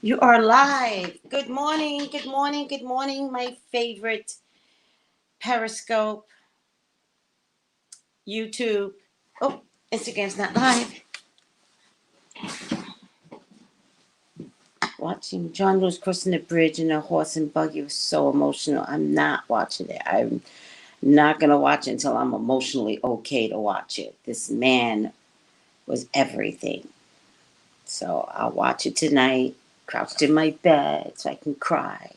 You are live. Good morning, good morning, good morning, my favorite Periscope, YouTube. Oh, Instagram's not live. Watching John Lewis crossing the bridge in a horse and buggy was so emotional. I'm not watching it. I'm not going to watch it until I'm emotionally okay to watch it. This man was everything. So I'll watch it tonight, crouched in my bed so I can cry.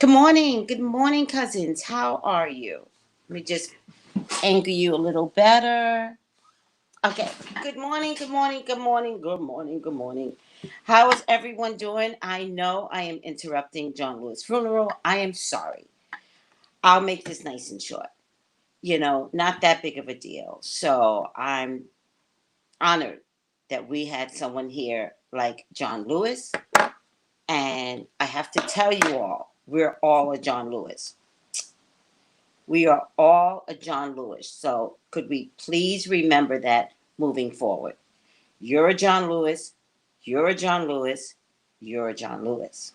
Good morning, cousins. How are you? Let me just anchor you a little better. Okay. Good morning, good morning, good morning, good morning, good morning. How is everyone doing? I know I am interrupting John Lewis' funeral. I am sorry. I'll make this nice and short. Not that big of a deal. So I'm honored that we had someone here like John Lewis. And I have to tell you all, we're all a John Lewis. We are all a John Lewis. So could we please remember that moving forward? You're a John Lewis. You're a John Lewis. You're a John Lewis.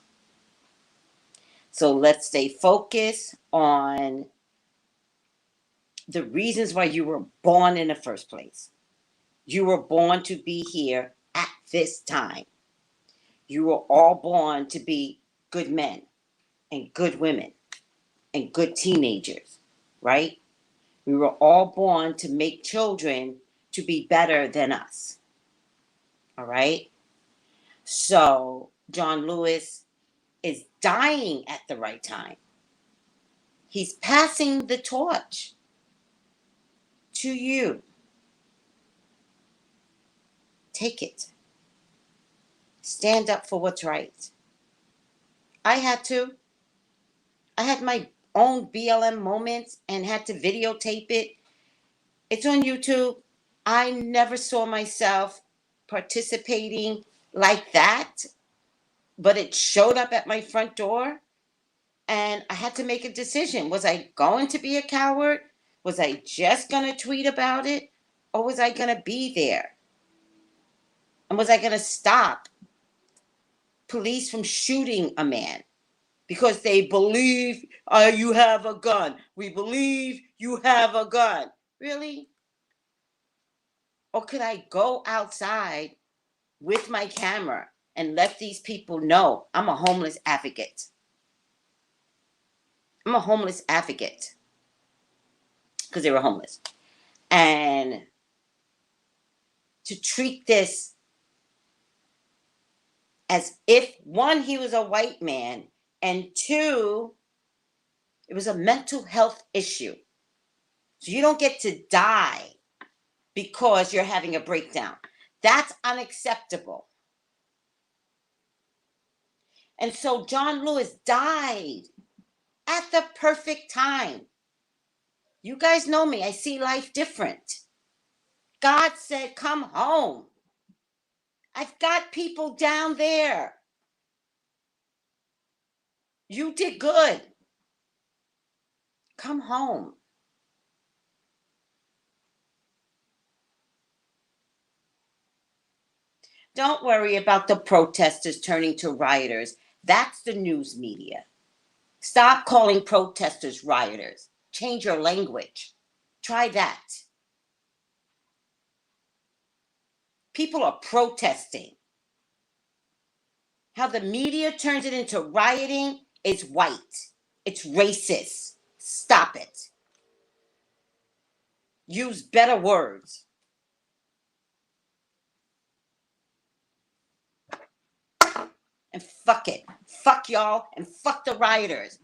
So let's stay focused on the reasons why you were born in the first place. You were born to be here at this time. You were all born to be good men and good women and good teenagers, right? We were all born to make children to be better than us. All right? So John Lewis is dying at the right time. He's passing the torch to you. Take it. Stand up for what's right. I had to. I had my own BLM moments and had to videotape it. It's on YouTube. I never saw myself participating like that, but it showed up at my front door. And I had to make a decision. Was I going to be a coward? Was I just going to tweet about it? Or was I going to be there? And was I going to stop police from shooting a man because they believe you have a gun? We believe you have a gun. Really? Or could I go outside with my camera and let these people know I'm a homeless advocate? I'm a homeless advocate because they were homeless. And to treat this as if, one, he was a white man, and two, it was a mental health issue. So you don't get to die because you're having a breakdown. That's unacceptable. And so John Lewis died at the perfect time. You guys know me. I see life different. God said, come home. I've got people down there. You did good. Come home. Don't worry about the protesters turning to rioters. That's the news media. Stop calling protesters rioters. Change your language. Try that. People are protesting. How the media turns it into rioting is white. It's racist. Stop it. Use better words. And fuck it. Fuck y'all and fuck the rioters.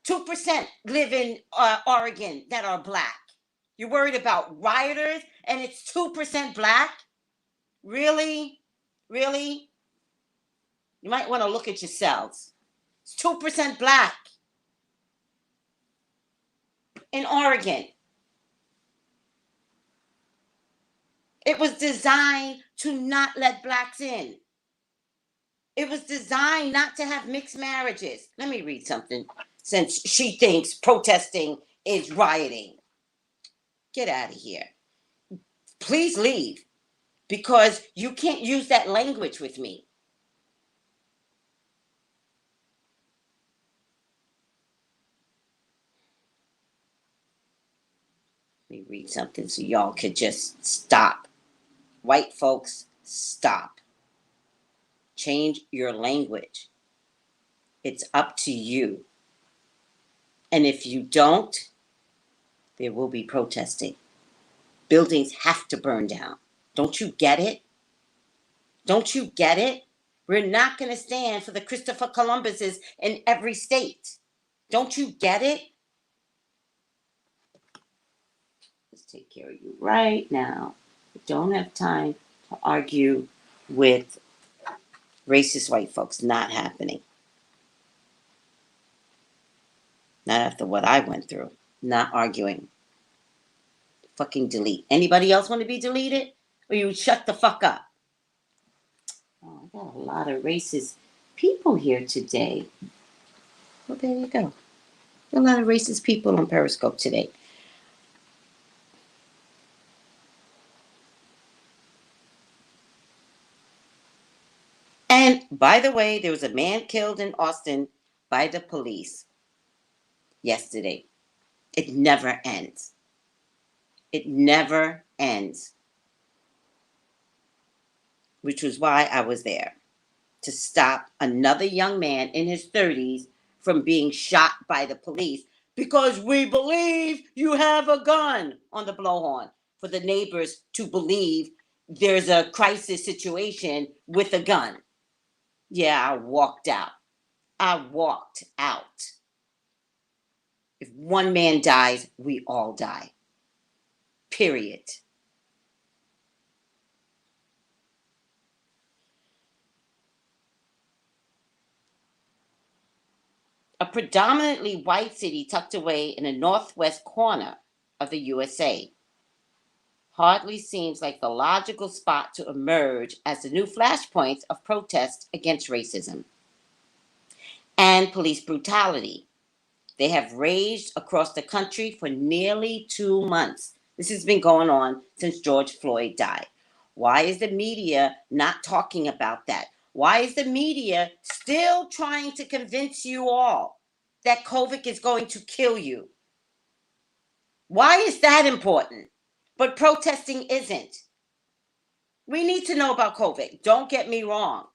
2% live in Oregon that are black. You're worried about rioters and it's 2% black? Really? Really? You might want to look at yourselves. It's 2% black in Oregon. It was designed to not let blacks in. It was designed not to have mixed marriages. Let me read something since she thinks protesting is rioting. Get out of here. Please leave, because you can't use that language with me. Let me read something so y'all could just stop. White folks, stop. Change your language. It's up to you. And if you don't, there will be protesting. Buildings have to burn down. Don't you get it? Don't you get it? We're not going to stand for the Christopher Columbuses in every state. Don't you get it? Let's take care of you right now. We don't have time to argue with racist white folks. Not happening. Not after what I went through. Not arguing. Fucking delete. Anybody else want to be deleted? Or you shut the fuck up? Oh, I got a lot of racist people here today. Well, there you go. A lot of racist people on Periscope today. And by the way, there was a man killed in Austin by the police yesterday. It never ends. It never ends. Which was why I was there, to stop another young man in his 30s from being shot by the police because we believe you have a gun on the blowhorn, for the neighbors to believe there's a crisis situation with a gun. Yeah, I walked out. If one man dies, we all die. Period. A predominantly white city tucked away in the northwest corner of the USA hardly seems like the logical spot to emerge as the new flashpoints of protest against racism and police brutality. They have raged across the country for nearly 2 months. This has been going on since George Floyd died. Why is the media not talking about that? Why is the media still trying to convince you all that COVID is going to kill you? Why is that important? But protesting isn't. We need to know about COVID. Don't get me wrong.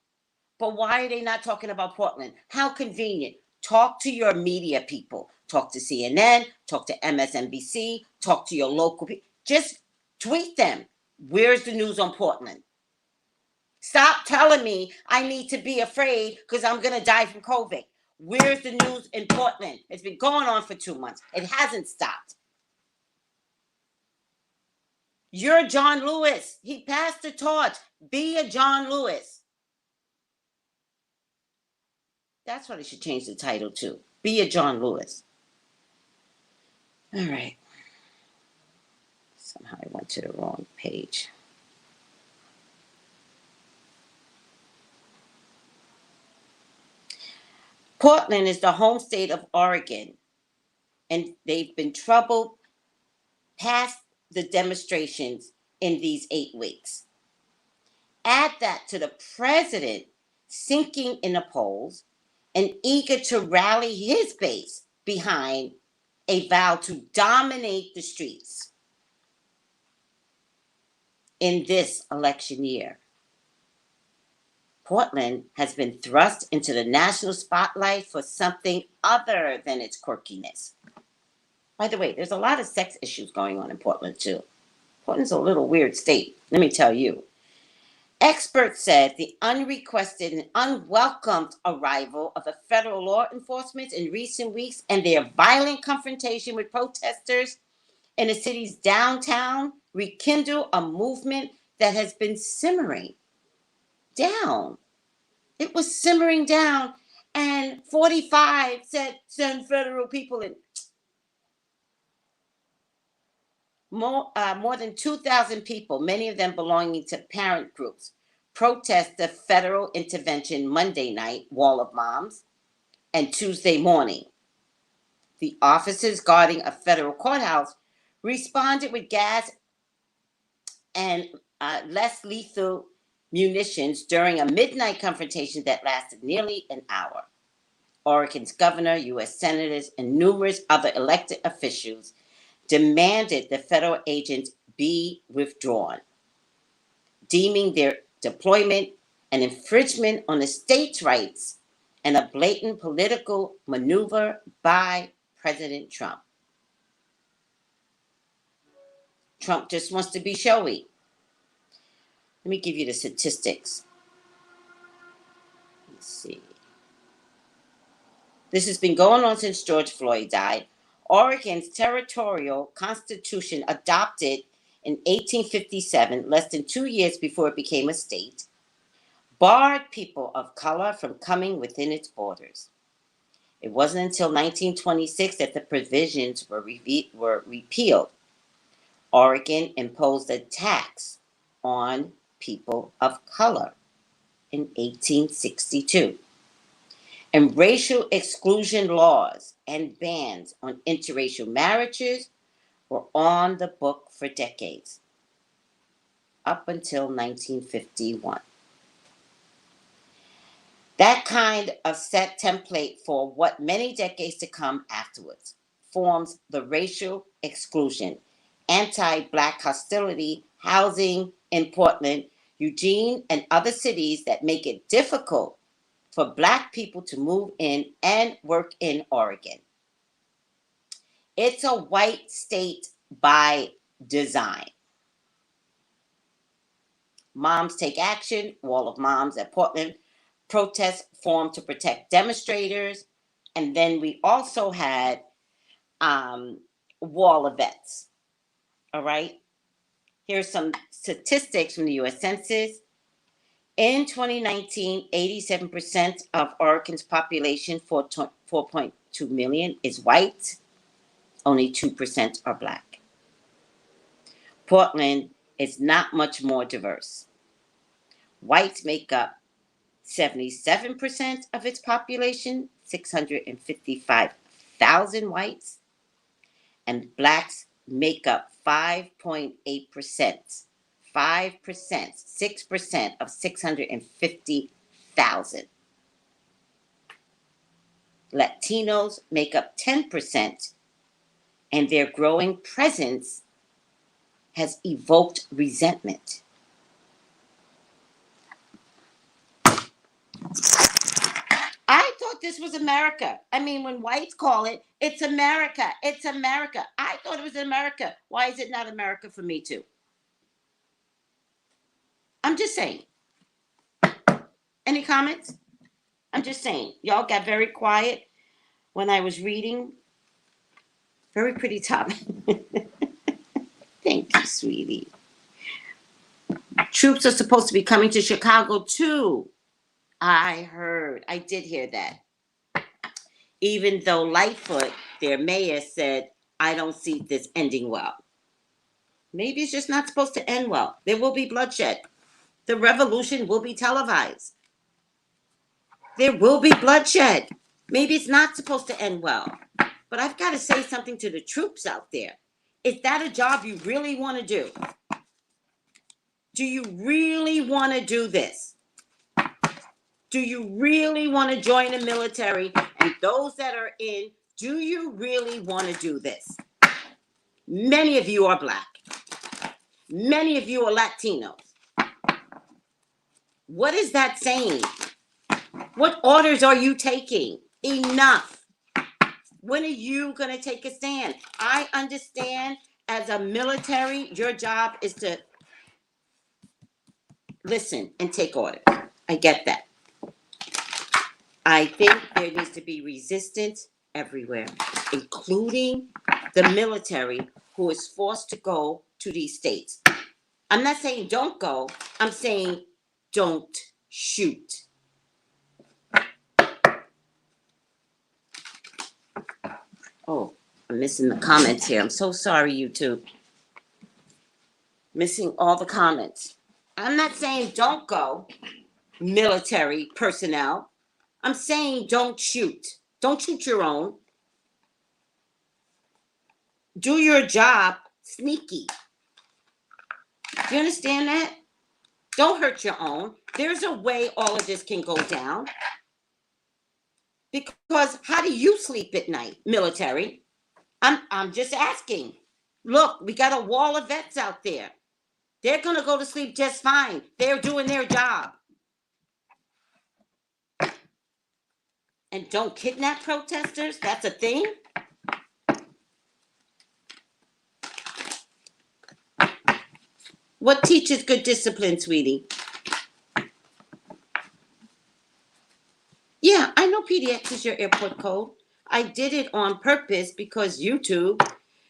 But why are they not talking about Portland? How convenient. Talk to your media people. Talk to CNN, talk to MSNBC, talk to your local people. Just tweet them. Where's the news on Portland? Stop telling me I need to be afraid because I'm going to die from COVID. Where's the news in Portland? It's been going on for 2 months. It hasn't stopped. You're John Lewis. He passed the torch. Be a John Lewis. That's what I should change the title to. Be a John Lewis. All right. Somehow I went to the wrong page. Portland is the home state of Oregon, and they've been troubled past the demonstrations in these 8 weeks. Add that to the president sinking in the polls and eager to rally his base behind a vow to dominate the streets in this election year. Portland has been thrust into the national spotlight for something other than its quirkiness. By the way, there's a lot of sex issues going on in Portland too. Portland's a little weird state, let me tell you. Experts said the unrequested and unwelcomed arrival of the federal law enforcement in recent weeks and their violent confrontation with protesters in the city's downtown rekindle a movement that has been simmering down. It was simmering down, and 45 said send federal people in. More than 2,000 people, many of them belonging to parent groups, protest the federal intervention Monday night, Wall of Moms, and Tuesday morning. The officers guarding a federal courthouse responded with gas and less lethal munitions during a midnight confrontation that lasted nearly an hour. Oregon's governor, U.S. senators, and numerous other elected officials demanded the federal agents be withdrawn, deeming their deployment an infringement on the state's rights and a blatant political maneuver by President Trump. Trump just wants to be showy. Let me give you the statistics. Let's see. This has been going on since George Floyd died. Oregon's territorial constitution, adopted in 1857, less than 2 years before it became a state, barred people of color from coming within its borders. It wasn't until 1926 that the provisions were repealed. Oregon imposed a tax on people of color in 1862. And racial exclusion laws and bans on interracial marriages were on the book for decades, up until 1951. That kind of set template for what many decades to come afterwards forms the racial exclusion, anti-Black hostility, housing in Portland, Eugene, and other cities that make it difficult for Black people to move in and work in Oregon. It's a white state by design. Moms Take Action, Wall of Moms at Portland, protests formed to protect demonstrators. And then we also had wall of vets. All right. Here's some statistics from the U.S. Census. In 2019, 87% of Oregon's population, 4.2 million, is white. Only 2% are Black. Portland is not much more diverse. Whites make up 77% of its population, 655,000 whites, and Blacks make up 5.8%. 5%, 6% of 650,000. Latinos make up 10%, and their growing presence has evoked resentment. I thought this was America. I mean, when whites call it, it's America. It's America. I thought it was America. Why is it not America for me too? I'm just saying. Any comments? I'm just saying. Y'all got very quiet when I was reading. Very pretty topic. Thank you, sweetie. Troops are supposed to be coming to Chicago too. I did hear that. Even though Lightfoot, their mayor, said, I don't see this ending well. Maybe it's just not supposed to end well. There will be bloodshed. The revolution will be televised. There will be bloodshed. Maybe it's not supposed to end well. But I've got to say something to the troops out there. Is that a job you really want to do? Do you really want to do this? Do you really want to join the military? And those that are in, do you really want to do this? Many of you are Black. Many of you are Latinos. What is that saying? What orders are you taking? Enough. When are you going to take a stand? I understand as a military, your job is to listen and take orders. I get that. I think there needs to be resistance everywhere, including the military who is forced to go to these states. I'm not saying don't go. I'm saying don't shoot. Oh, I'm missing the comments here. I'm so sorry, YouTube. Missing all the comments. I'm not saying don't go, military personnel. I'm saying don't shoot. Don't shoot your own. Do your job Sneaky. Do you understand that? Don't hurt your own. There's a way all of this can go down. Because how do you sleep at night, military? I'm just asking. Look, we got a wall of vets out there. They're going to go to sleep just fine. They're doing their job. And don't kidnap protesters? That's a thing? What teaches good discipline, sweetie? Yeah, I know PDX is your airport code. I did it on purpose because YouTube,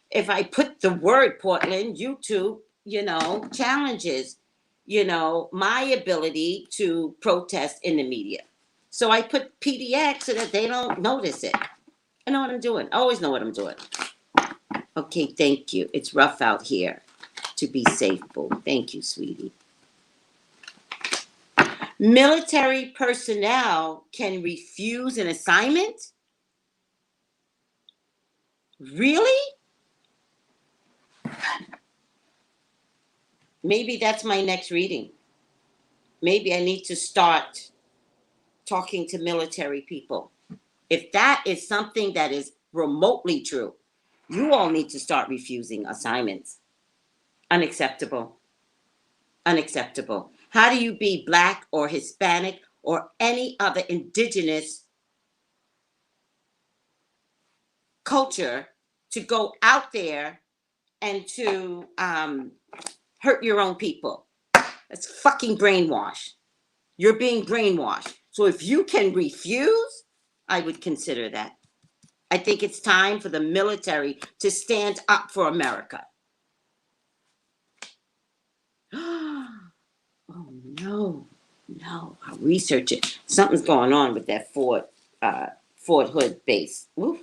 if I put the word Portland, YouTube, challenges, my ability to protest in the media. So I put PDX so that they don't notice it. I know what I'm doing. I always know what I'm doing. Okay, thank you. It's rough out here. To be safe, boo. Thank you, sweetie. Military personnel can refuse an assignment? Really? Maybe that's my next reading. Maybe I need to start talking to military people. If that is something that is remotely true, you all need to start refusing assignments. Unacceptable. Unacceptable. How do you be Black or Hispanic or any other indigenous culture to go out there and to hurt your own people? That's fucking brainwash. You're being brainwashed. So if you can refuse, I would consider that. I think it's time for the military to stand up for America. Oh, no. I'll research it. Something's going on with that Fort Hood base. Oof.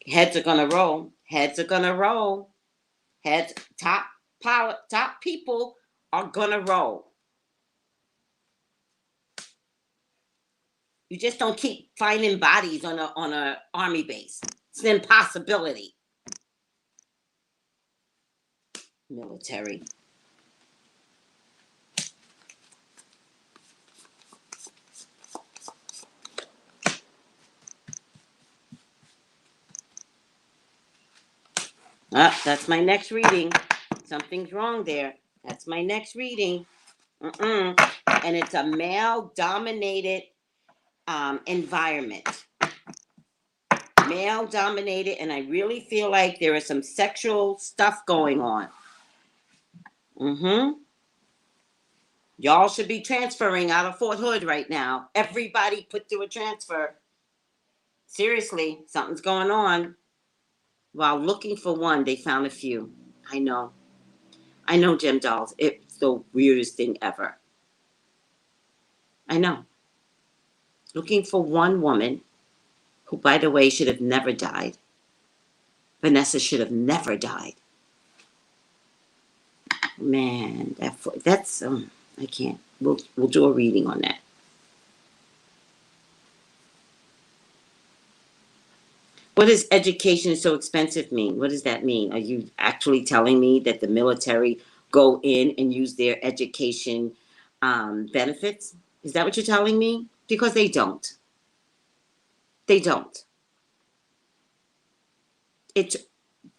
Heads are going to roll. Heads are going to roll. Heads, top people are going to roll. You just don't keep finding bodies on a army base. It's an impossibility. Military. That's my next reading. Something's wrong there. That's my next reading. And it's a male-dominated environment. Male-dominated, and I really feel like there is some sexual stuff going on. Y'all should be transferring out of Fort Hood right now. Everybody put through a transfer. Seriously, something's going on. While looking for one, they found a few. I know, Gem Dolls. It's the weirdest thing ever. I know. Looking for one woman who, by the way, should have never died. Vanessa should have never died. Man, that's I can't. We'll do a reading on that. What does education is so expensive mean? What does that mean? Are you actually telling me that the military go in and use their education benefits? Is that what you're telling me? Because they don't. They don't. It's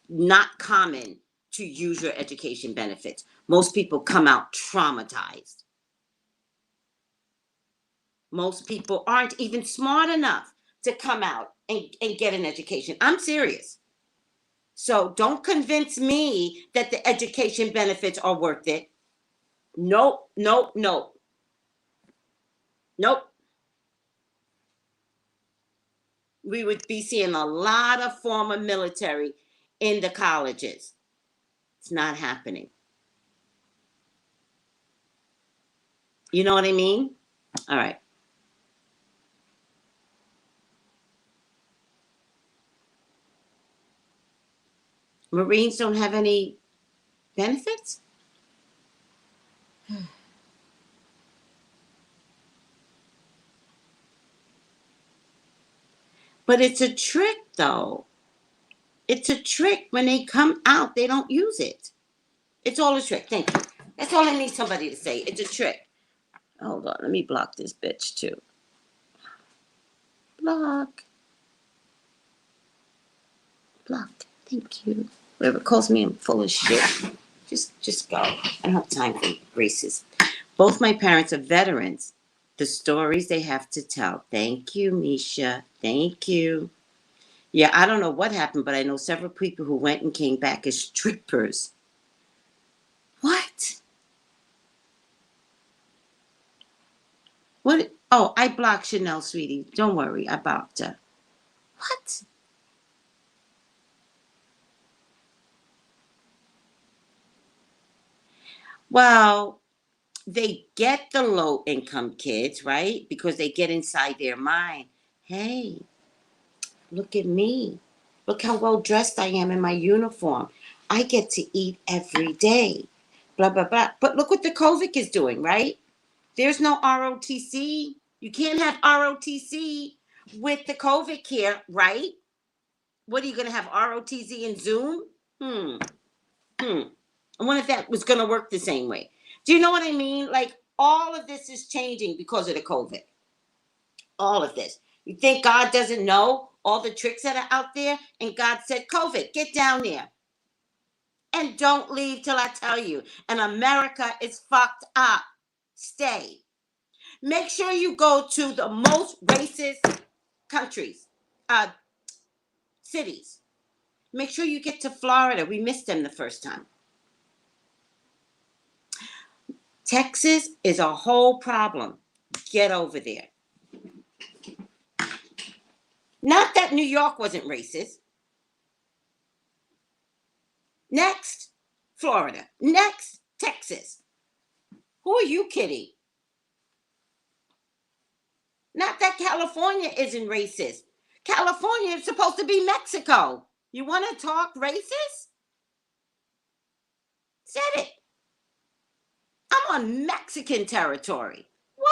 not common to use your education benefits. Most people come out traumatized. Most people aren't even smart enough to come out and get an education. I'm serious. So don't convince me that the education benefits are worth it. Nope. We would be seeing a lot of former military in the colleges. It's not happening. You know what I mean? All right. Marines don't have any benefits? But it's a trick, though. It's a trick. When they come out, they don't use it. It's all a trick. Thank you. That's all I need somebody to say. It's a trick. Hold on. Let me block this bitch too. Block. Blocked. Thank you. Whoever calls me, I'm full of shit. Just go. I don't have time for races. Both my parents are veterans. The stories they have to tell. Thank you, Misha. Thank you. Yeah, I don't know what happened, but I know several people who went and came back as strippers. What? What? Oh, I blocked Chanel, sweetie. Don't worry, I blocked her. What? Well, they get the low income kids, right? Because they get inside their mind. Hey, look at me. Look how well dressed I am in my uniform. I get to eat every day. Blah, blah, blah. But look what the COVID is doing, right? There's no ROTC. You can't have ROTC with the COVID care, right? What are you going to have ROTC in Zoom? I wonder if that was going to work the same way. Do you know what I mean? Like, all of this is changing because of the COVID. All of this. You think God doesn't know all the tricks that are out there? And God said, COVID, get down there. And don't leave till I tell you. And America is fucked up. Stay. Make sure you go to the most racist countries, cities. Make sure you get to Florida. We missed them the first time. Texas is a whole problem. Get over there. Not that New York wasn't racist. Next, Florida. Next, Texas. Who are you kidding? Not that California isn't racist. California is supposed to be Mexico. You want to talk racist? Said it. I'm on Mexican territory. What?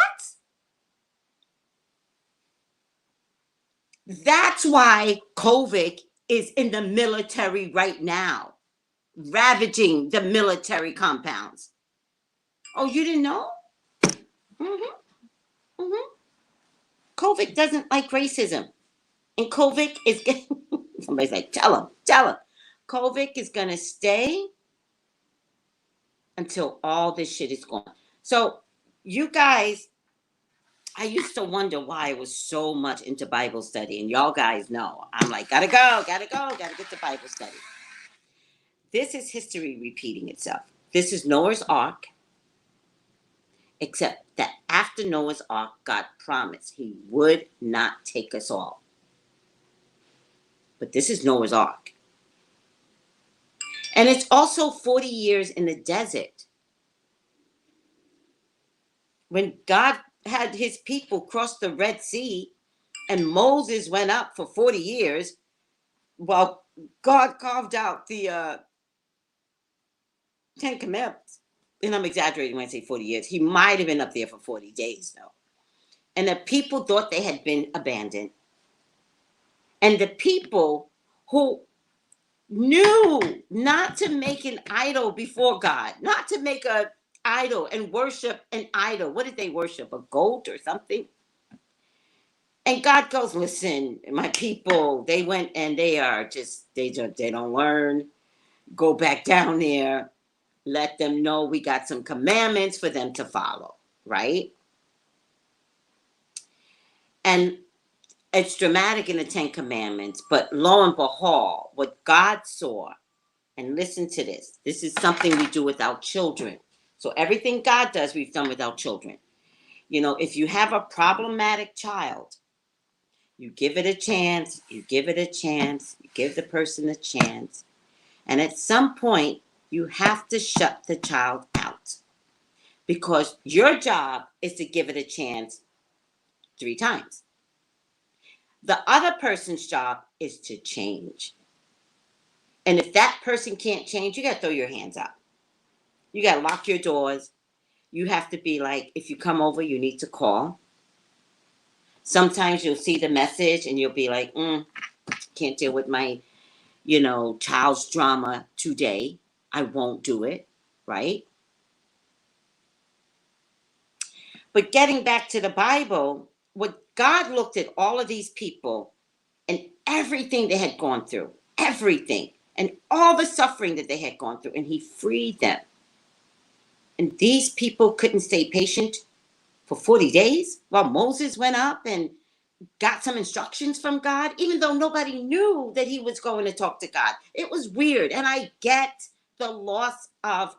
That's why COVID is in the military right now, ravaging the military compounds. Oh, you didn't know? COVID doesn't like racism. And COVID is getting, somebody's like, tell him. COVID is going to stay until all this shit is gone. So, you guys, I used to wonder why I was so much into Bible study. And y'all guys know, I'm like, gotta get to Bible study. This is history repeating itself. This is Noah's Ark. Except that after Noah's Ark, God promised he would not take us all. But this is Noah's Ark. And it's also 40 years in the desert. When God had his people cross the Red Sea and Moses went up for 40 years, while God carved out the 10 Commandments. And I'm exaggerating when I say 40 years. He might have been up there for 40 days, though. And the people thought they had been abandoned. And the people who knew not to make an idol before God, not to make an idol and worship an idol. What did they worship? A goat or something? And God goes, listen, my people, they went and they don't learn. Go back down there. Let them know we got some commandments for them to follow, right? And it's dramatic in the 10 Commandments, but lo and behold, what God saw, and listen to this. This is something we do with our children. So everything God does, we've done with our children. You know, if you have a problematic child, you give it a chance, you give the person a chance. And at some point, you have to shut the child out. Because your job is to give it a chance 3 times. The other person's job is to change. And if that person can't change, you got to throw your hands up. You got to lock your doors. You have to be like, if you come over, you need to call. Sometimes you'll see the message and you'll be like, can't deal with my child's drama today. I won't do it, right? But getting back to the Bible, what God looked at all of these people and everything they had gone through, everything, and all the suffering that they had gone through, and he freed them. And these people couldn't stay patient for 40 days while Moses went up and got some instructions from God, even though nobody knew that he was going to talk to God. It was weird. And I get the loss of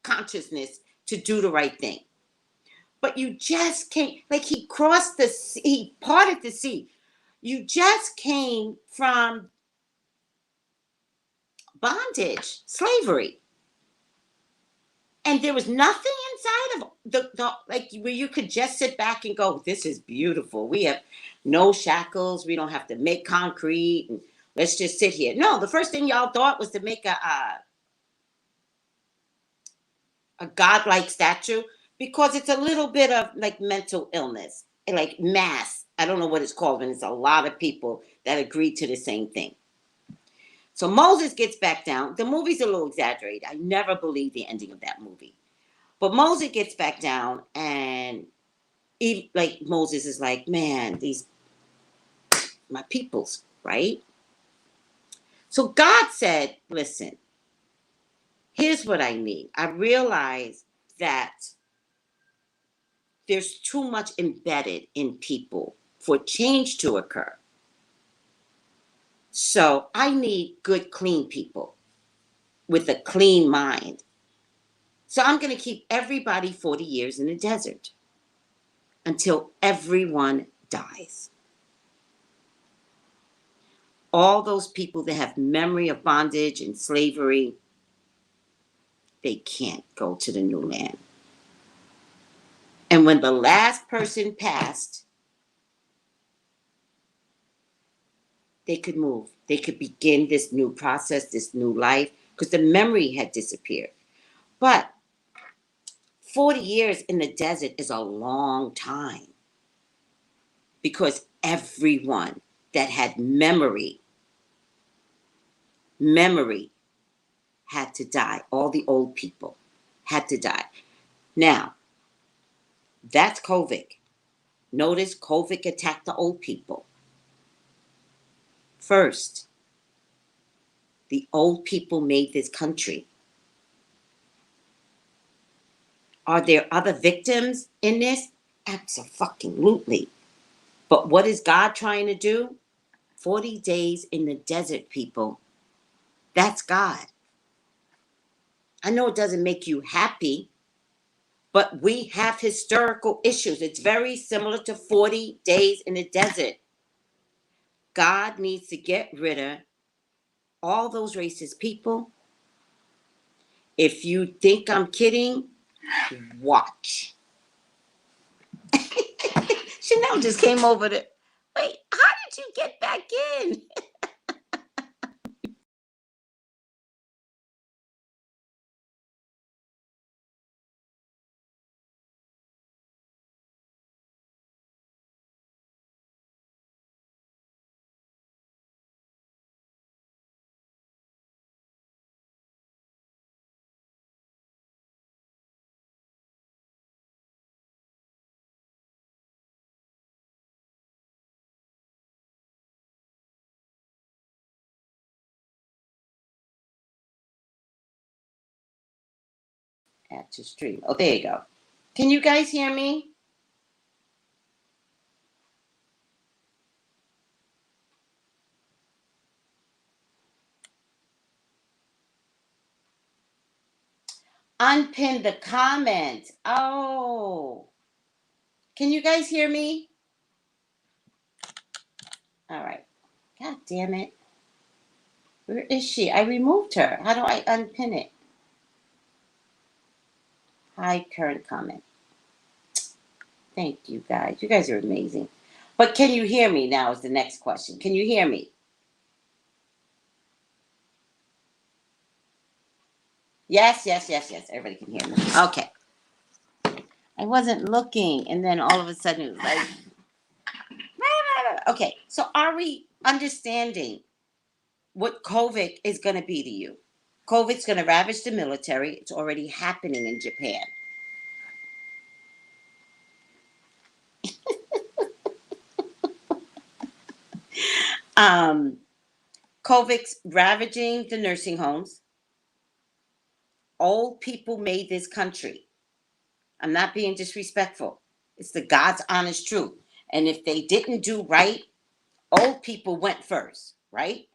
consciousness to do the right thing. But you just can't, like he crossed the sea, he parted the sea. You just came from bondage, slavery. And there was nothing inside of the like where you could just sit back and go, this is beautiful. We have no shackles. We don't have to make concrete. And let's just sit here. No, the first thing y'all thought was to make a godlike statue, because it's a little bit of like mental illness, like mass. I don't know what it's called when it's a lot of people that agree to the same thing. So Moses gets back down. The movie's a little exaggerated. I never believed the ending of that movie. But Moses gets back down, and Moses is like, man, these my peoples, right? So God said, listen, here's what I need. I realize that there's too much embedded in people for change to occur. So I need good, clean people with a clean mind. So I'm going to keep everybody 40 years in the desert until everyone dies. All those people that have memory of bondage and slavery, they can't go to the new land. And when the last person passed, they could move. They could begin this new process, this new life, because the memory had disappeared. But 40 years in the desert is a long time, because everyone that had memory had to die. All the old people had to die. Now, that's COVID. Notice COVID attacked the old people. First, the old people made this country. Are there other victims in this? Absolutely. But what is God trying to do? 40 days in the desert, people. That's God. I know it doesn't make you happy, but we have historical issues. It's very similar to 40 days in the desert. God needs to get rid of all those racist people. If you think I'm kidding, watch. Chanel just came over to, wait, how did you get back in? Add to stream. Oh, there you go. Can you guys hear me? Unpin the comment. Oh. Can you guys hear me? All right. God damn it. Where is she? I removed her. How do I unpin it? Hide current comment. Thank you guys. You guys are amazing. But can you hear me now is the next question. Can you hear me? Yes. Everybody can hear me. Okay. I wasn't looking, and then all of a sudden it was like, okay. So are we understanding what COVID is going to be to you. COVID's going to ravage the military. It's already happening in Japan. COVID's ravaging the nursing homes. Old people made this country. I'm not being disrespectful. It's the God's honest truth. And if they didn't do right, old people went first, right?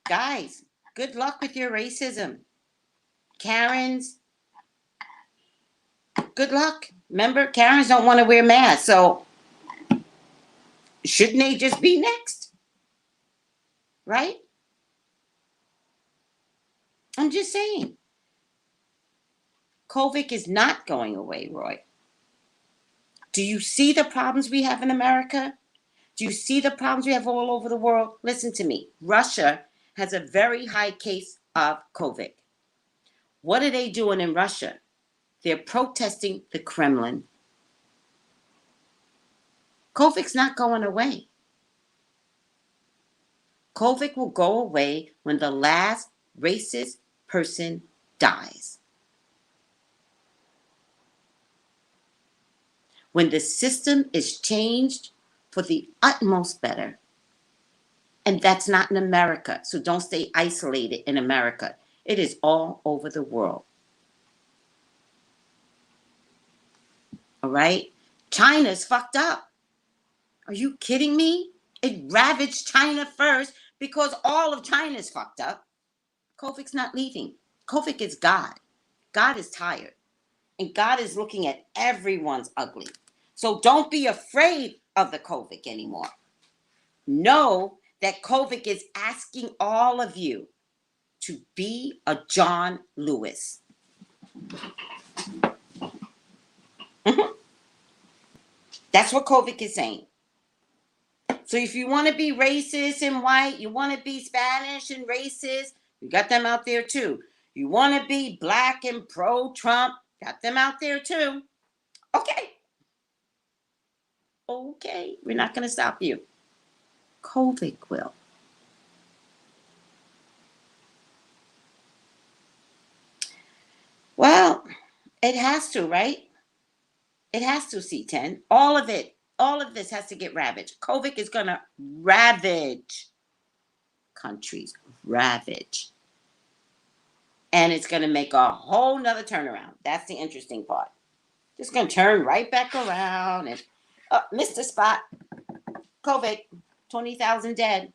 Guys, good luck with your racism. Karens, good luck. Remember, Karens don't want to wear masks, so shouldn't they just be next? Right? I'm just saying. COVID is not going away, Roy. Do you see the problems we have in America? Do you see the problems we have all over the world? Listen to me. Russia has a very high case of COVID. What are they doing in Russia? They're protesting the Kremlin. COVID's not going away. COVID will go away when the last racist person dies. When the system is changed for the utmost better. And that's not in America. So don't stay isolated in America. It is all over the world. All right? China's fucked up. Are you kidding me? It ravaged China first because all of China's fucked up. COVID's not leaving. COVID is God. God is tired. And God is looking at everyone's ugly. So don't be afraid of the COVID anymore. Know that COVID is asking all of you to be a John Lewis. That's what COVID is saying. So if you want to be racist and white, you want to be Spanish and racist, you got them out there too. You want to be black and pro-Trump, got them out there too. Okay. Okay, we're not going to stop you. COVID will. Well, it has to, right? It has to, C10. All of it. All of this has to get ravaged. COVID is going to ravage countries. Ravage. And it's going to make a whole nother turnaround. That's the interesting part. Just going to turn right back around and missed a spot. COVID, 20,000 dead.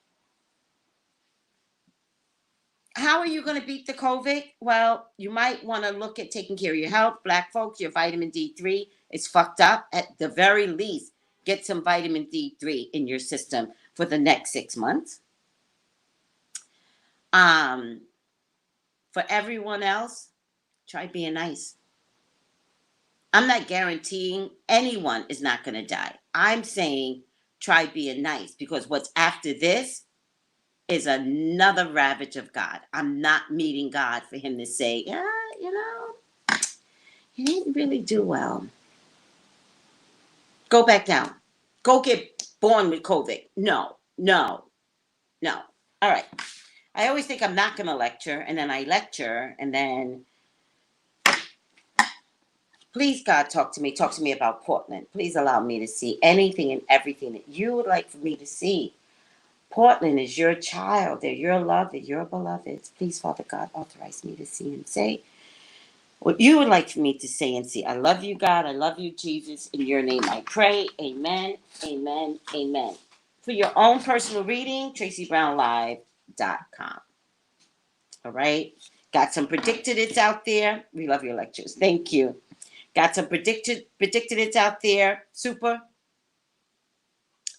How are you going to beat the COVID? Well, you might want to look at taking care of your health. Black folks, your vitamin D3 is fucked up. At the very least, get some vitamin D3 in your system for the next 6 months. For everyone else, try being nice. I'm not guaranteeing anyone is not going to die. I'm saying try being nice, because what's after this is another ravage of God. I'm not meeting God for him to say, yeah, you didn't really do well. Go back down. Go get born with COVID. No. All right. I always think I'm not going to lecture, and then I lecture, and then please, God, talk to me. Talk to me about Portland. Please allow me to see anything and everything that you would like for me to see. Portland is your child. They're your love. They're your beloved. Please, Father God, authorize me to see and say what you would like for me to say and see. I love you, God. I love you, Jesus. In your name I pray. Amen, amen, amen. For your own personal reading, TracyBrownLive.com. All right? Got some predicted it's out there. We love your lectures. Thank you. Got some predicted it's out there. Super.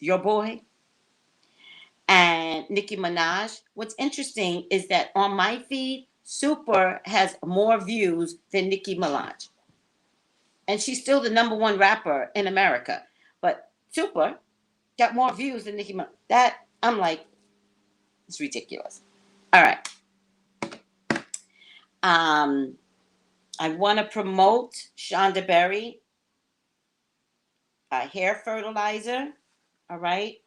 Your boy. And Nicki Minaj. What's interesting is that on my feed, Super has more views than Nicki Minaj. And she's still the number one rapper in America. But Super got more views than Nicki Minaj. That, I'm like, it's ridiculous. All right. I want to promote Shonda Berry, a hair fertilizer. All right.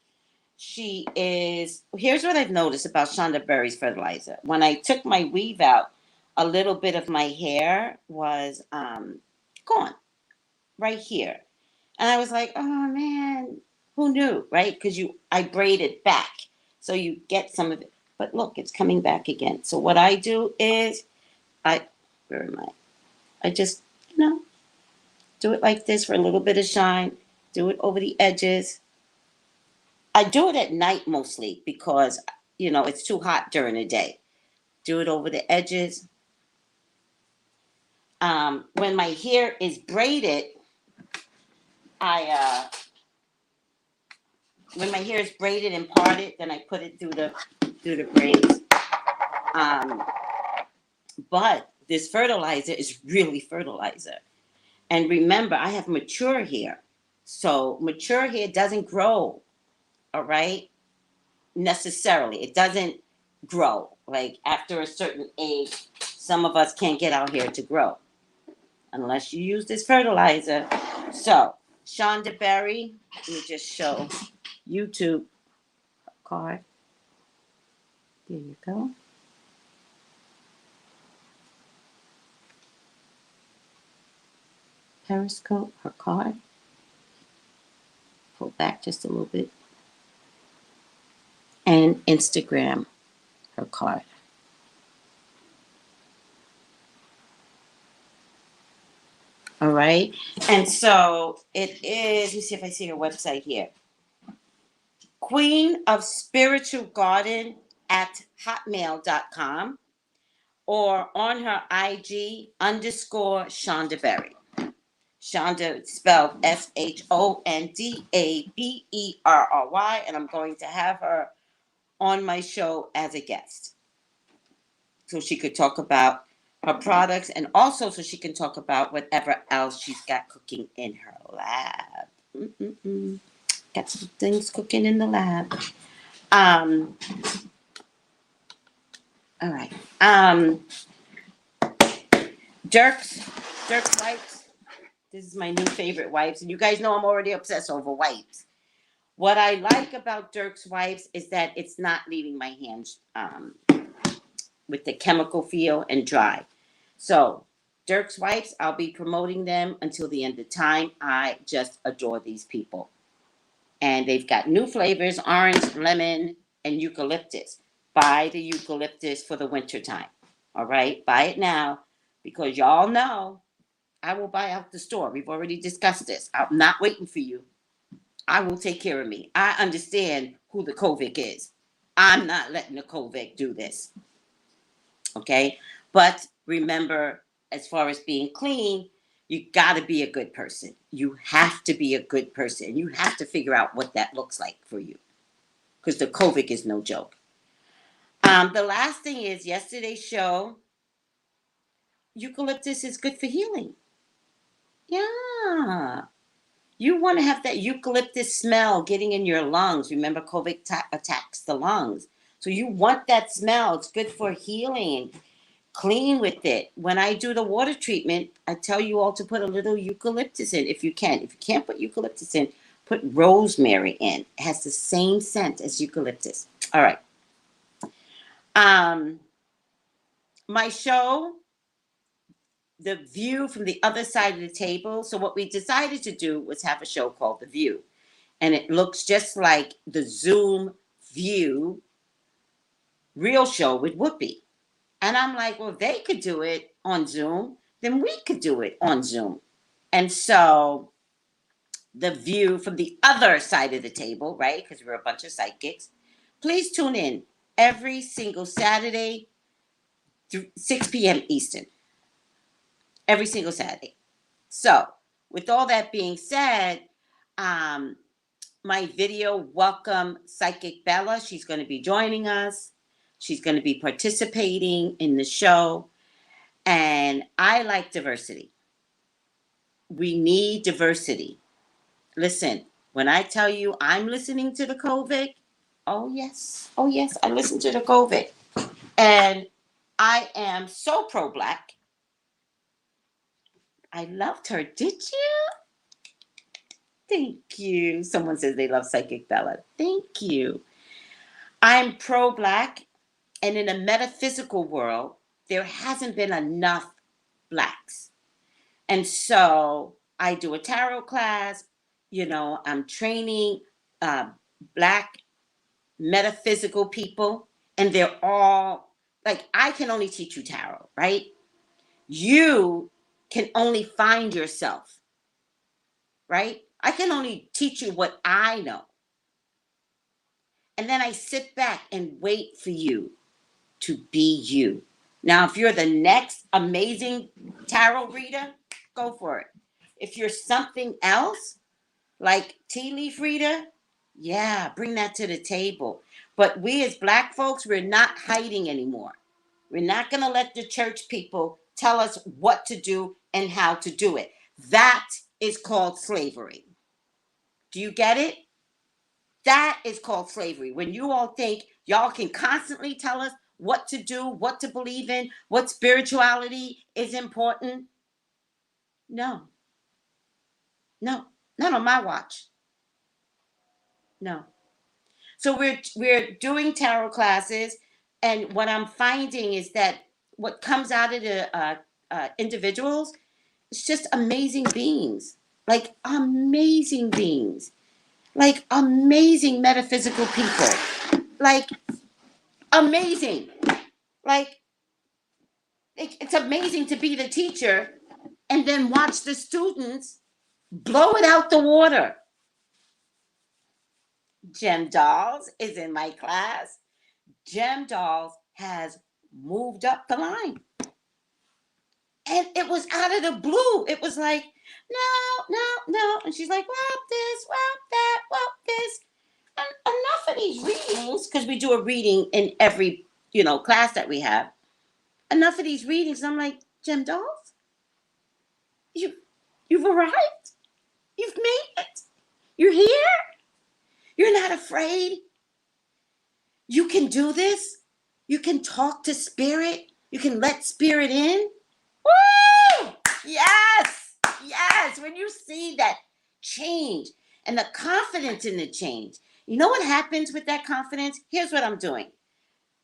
here's what I've noticed about Shonda Berry's fertilizer. When I took my weave out, a little bit of my hair was gone right here. And I was like, oh man, who knew, right? Because I braid it back. So you get some of it. But look, it's coming back again. So what I do is, where am I? I just, do it like this for a little bit of shine. Do it over the edges. I do it at night mostly because, it's too hot during the day. Do it over the edges. When my hair is braided, when my hair is braided and parted, then I put it through the braids. But this fertilizer is really fertilizer. And remember, I have mature hair. So mature hair doesn't grow, all right? Necessarily. It doesn't grow. Like after a certain age, some of us can't get our hair to grow unless you use this fertilizer. So, Shonda Berry, let me just show YouTube card. There you go. Periscope, her card. Pull back just a little bit. And Instagram, her card. All right. And so it is, let me see if I see her website here. Queen of Spiritual Garden at hotmail.com or on her IG _Shonda Berry. Shonda spelled SHONDABERRY, and I'm going to have her on my show as a guest. So she could talk about her products and also so she can talk about whatever else she's got cooking in her lab. Got some things cooking in the lab. All right. Dirk's wipes. This is my new favorite wipes. And you guys know I'm already obsessed over wipes. What I like about Dirk's wipes is that it's not leaving my hands with the chemical feel and dry. So Dirk's wipes, I'll be promoting them until the end of time. I just adore these people. And they've got new flavors, orange, lemon, and eucalyptus. Buy the eucalyptus for the winter time. All right? Buy it now because y'all know I will buy out the store. We've already discussed this. I'm not waiting for you. I will take care of me. I understand who the COVID is. I'm not letting the COVID do this. Okay? But remember, as far as being clean, you got to be a good person. You have to be a good person. You have to figure out what that looks like for you. Because the COVID is no joke. The last thing is yesterday's show, eucalyptus is good for healing. Yeah. You want to have that eucalyptus smell getting in your lungs. Remember, COVID attacks the lungs. So you want that smell. It's good for healing. Clean with it. When I do the water treatment, I tell you all to put a little eucalyptus in if you can. If you can't put eucalyptus in, put rosemary in. It has the same scent as eucalyptus. All right. My show, The View from the Other Side of the Table. So what we decided to do was have a show called The View. And it looks just like the Zoom View real show with Whoopi. And I'm like, well, if they could do it on Zoom, then we could do it on Zoom. And so The View from the Other Side of the Table, right? Because we're a bunch of psychics. Please tune in every single Saturday, 6 p.m. Eastern. Every single Saturday. So, with all that being said, my video welcome Psychic Bella. She's going to be joining us. She's going to be participating in the show. And I like diversity. We need diversity. Listen, when I tell you I'm listening to the COVID, oh yes, I listen to the COVID. And I am so pro-Black. I loved her. Did you? Thank you. Someone says they love Psychic Bella. Thank you. I'm pro-Black, and in a metaphysical world, there hasn't been enough Blacks. And so I do a tarot class. I'm training Black metaphysical people, and they're all like, I can only teach you tarot, right? You can only find yourself, right? I can only teach you what I know. And then I sit back and wait for you to be you. Now, if you're the next amazing tarot reader, go for it. If you're something else, like tea leaf reader, yeah, bring that to the table. But we as Black folks, we're not hiding anymore. We're not going to let the church people tell us what to do and how to do it. That is called slavery. Do you get it? That is called slavery. When you all think y'all can constantly tell us what to do, what to believe in, what spirituality is important. No. No. Not on my watch. No. So we're doing tarot classes, and what I'm finding is that what comes out of the individuals, it's just amazing beings, like amazing beings, like amazing metaphysical people, like amazing, like it's amazing to be the teacher and then watch the students blow it out the water. Gem Dolls is in my class. Gem Dolls has moved up the line. And it was out of the blue. It was like, no. And she's like, well, this, well, that, well, this. And enough of these readings, because we do a reading in every, class that we have. Enough of these readings. And I'm like, Gem Dolls, you've arrived. You've made it. You're here. You're not afraid. You can do this. You can talk to spirit. You can let spirit in. Woo! Yes. When you see that change and the confidence in the change, you know what happens with that confidence? Here's what I'm doing.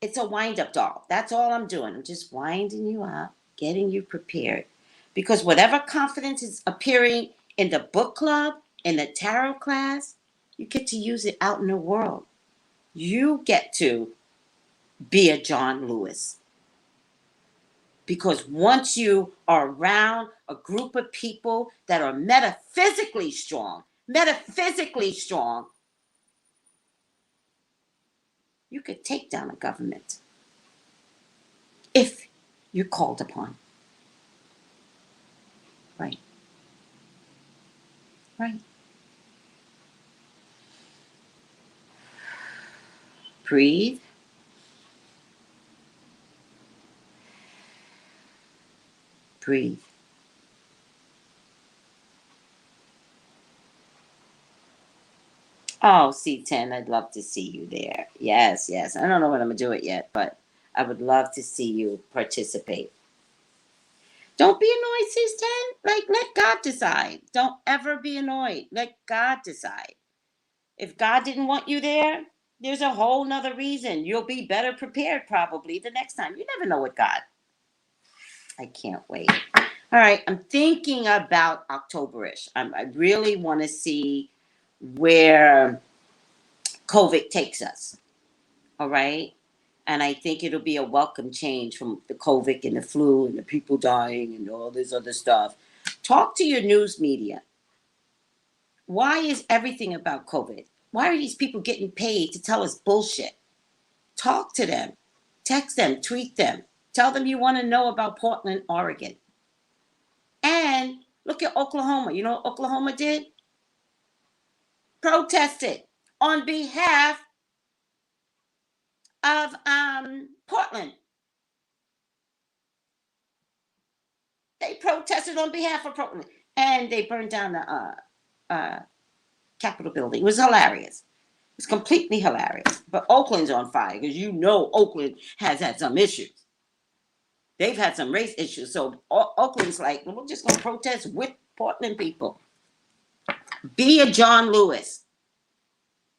It's a wind-up doll. That's all I'm doing. I'm just winding you up, getting you prepared. Because whatever confidence is appearing in the book club, in the tarot class, you get to use it out in the world. You get to be a John Lewis. Because once you are around a group of people that are metaphysically strong, you could take down a government if you're called upon. Right. Breathe. Oh, C10, I'd love to see you there. Yes. I don't know when I'm going to do it yet, but I would love to see you participate. Don't be annoyed, C10. Like, let God decide. Don't ever be annoyed. Let God decide. If God didn't want you there, there's a whole nother reason. You'll be better prepared probably the next time. You never know with God. I can't wait. All right, I'm thinking about October-ish. I really want to see where COVID takes us. All right? And I think it'll be a welcome change from the COVID and the flu and the people dying and all this other stuff. Talk to your news media. Why is everything about COVID? Why are these people getting paid to tell us bullshit? Talk to them. Text them. Tweet them. Tell them you want to know about Portland, Oregon. And look at Oklahoma. You know what Oklahoma did? Protested on behalf of Portland. They protested on behalf of Portland. And they burned down the Capitol building. It was hilarious. It's completely hilarious. But Oakland's on fire because Oakland has had some issues. They've had some race issues. So Oakland's like, well, we're just going to protest with Portland people. Be a John Lewis.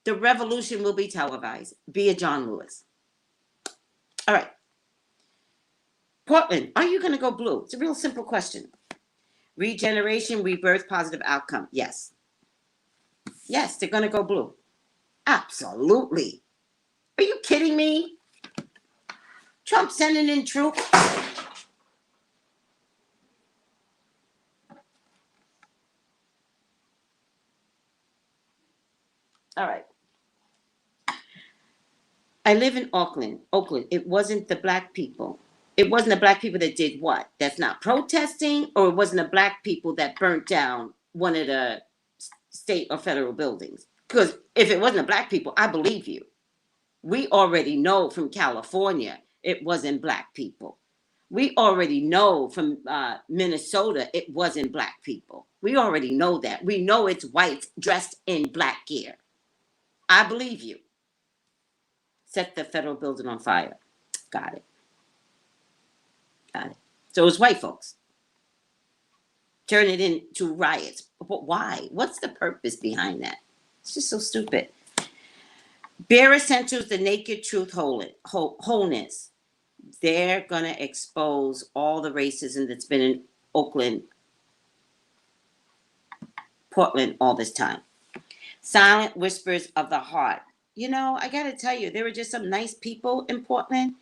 The revolution will be televised. Be a John Lewis. All right. Portland, are you going to go blue? It's a real simple question. Regeneration, rebirth, positive outcome. Yes. Yes, they're going to go blue. Absolutely. Are you kidding me? Trump sending in troops. All right. I live in Oakland. It wasn't the black people. It wasn't the black people that did what? That's not protesting, or it wasn't the black people that burnt down one of the state or federal buildings. Because if it wasn't the black people, I believe you. We already know from California it wasn't black people. We already know from Minnesota it wasn't black people. We already know that. We know it's whites dressed in black gear. I believe you. Set the federal building on fire. Got it. Got it. So it was white folks. Turn it into riots. But why? What's the purpose behind that? It's just so stupid. Bare Essentials, the naked truth, wholeness. They're going to expose all the racism that's been in Oakland, Portland all this time. Silent whispers of the heart. You know, I got to tell you, there were just some nice people in Portland,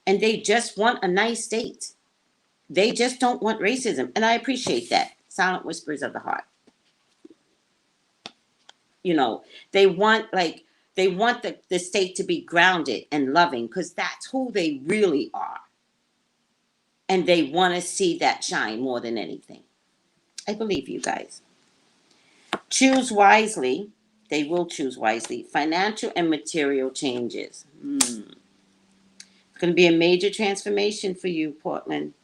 and they just want a nice state. They just don't want racism, and I appreciate that. Silent whispers of the heart. You know, they want the state to be grounded and loving, because that's who they really are. And they want to see that shine more than anything. I believe you guys. Choose wisely. They will choose wisely. Financial and material changes. It's going to be a major transformation for you, Portland.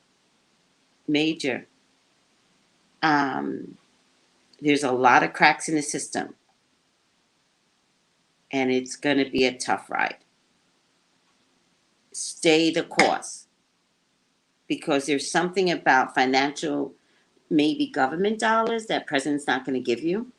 Major. There's a lot of cracks in the system. And it's going to be a tough ride. Stay the course. Because there's something about financial, maybe government dollars that president's not going to give you.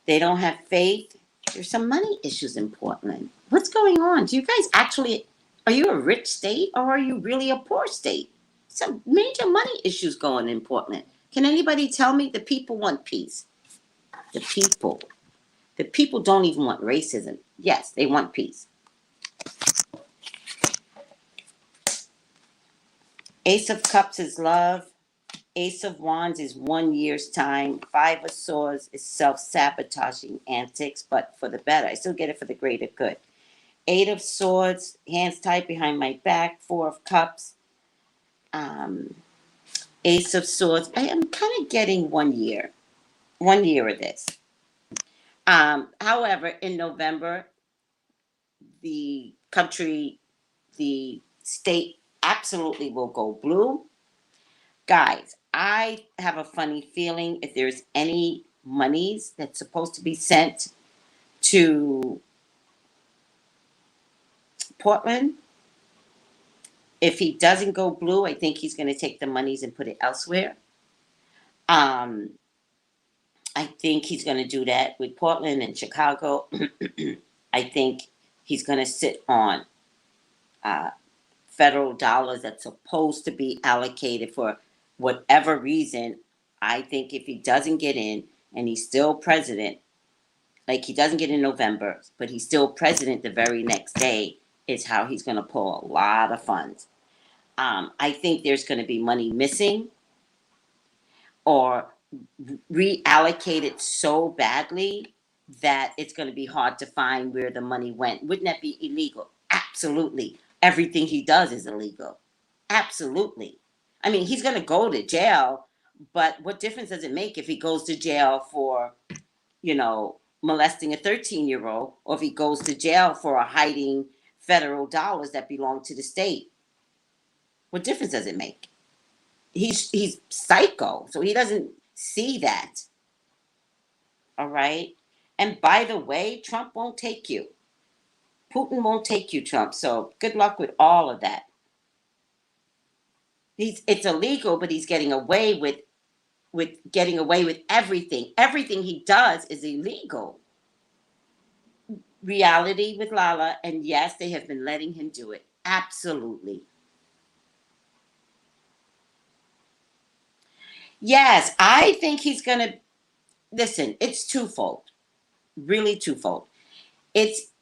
They don't have faith. There's some money issues in Portland. What's going on? Do you guys actually, are you a rich state, or are you really a poor state? Some major money issues going in Portland. Can anybody tell me? The people want peace. The people don't even want racism. Yes, they want peace. Ace of Cups is love. Ace of Wands is 1 year's time. Five of Swords is self-sabotaging antics, but for the better. I still get it for the greater good. Eight of Swords, hands tied behind my back. Four of Cups. Ace of Swords. I am kind of getting 1 year. 1 year of this. However, in November, the country, the state absolutely will go blue. Guys, I have a funny feeling if there's any monies that's supposed to be sent to Portland, if he doesn't go blue, I think he's going to take the monies and put it elsewhere. I think he's going to do that with Portland and Chicago. I think he's going to sit on federal dollars that's supposed to be allocated for whatever reason. I think if he doesn't get in and he's still president, like he doesn't get in November, but he's still president the very next day, is how he's going to pull a lot of funds. I think there's going to be money missing or reallocated so badly that it's going to be hard to find where the money went. Wouldn't that be illegal? Absolutely. Everything he does is illegal. Absolutely. I mean, he's going to go to jail, but what difference does it make if he goes to jail for, molesting a 13-year-old, or if he goes to jail for hiding federal dollars that belong to the state? What difference does it make? He's psycho, so he doesn't see that. All right? And by the way, Trump won't take you. Putin won't take you, Trump. So good luck with all of that. It's illegal, but he's getting away with with getting away with everything. Everything he does is illegal. Reality with Lala, and yes, they have been letting him do it. Absolutely. Yes, I think he's going to listen. It's twofold, really twofold. It's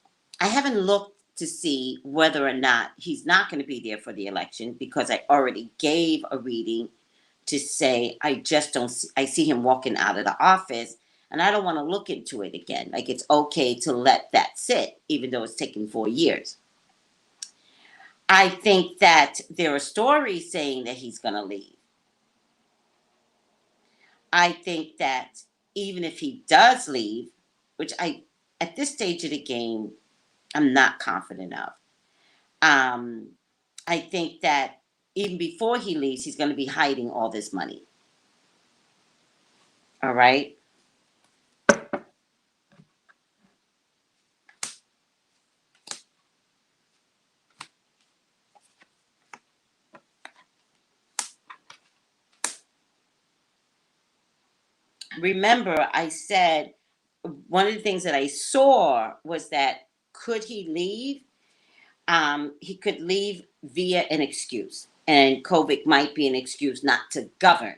I haven't looked to see whether or not he's not going to be there for the election because I already gave a reading to say I just don't see, I see him walking out of the office and I don't want to look into it again. Like it's okay to let that sit even though it's taken 4 years. I think that there are stories saying that he's going to leave. I think that even if he does leave, which at this stage of the game, I'm not confident of. Um, I think that even before he leaves, he's going to be hiding all this money. All right. Remember, I said one of the things that I saw was that could he leave? He could leave via an excuse, and COVID might be an excuse not to govern,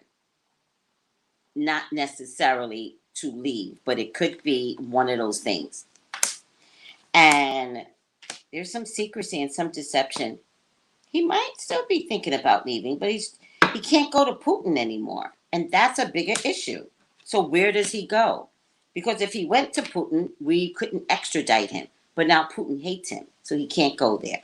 not necessarily to leave, but it could be one of those things. And there's some secrecy and some deception. He might still be thinking about leaving, but he can't go to Putin anymore, and that's a bigger issue. So where does he go? Because if he went to Putin, we couldn't extradite him, but now Putin hates him, so he can't go there.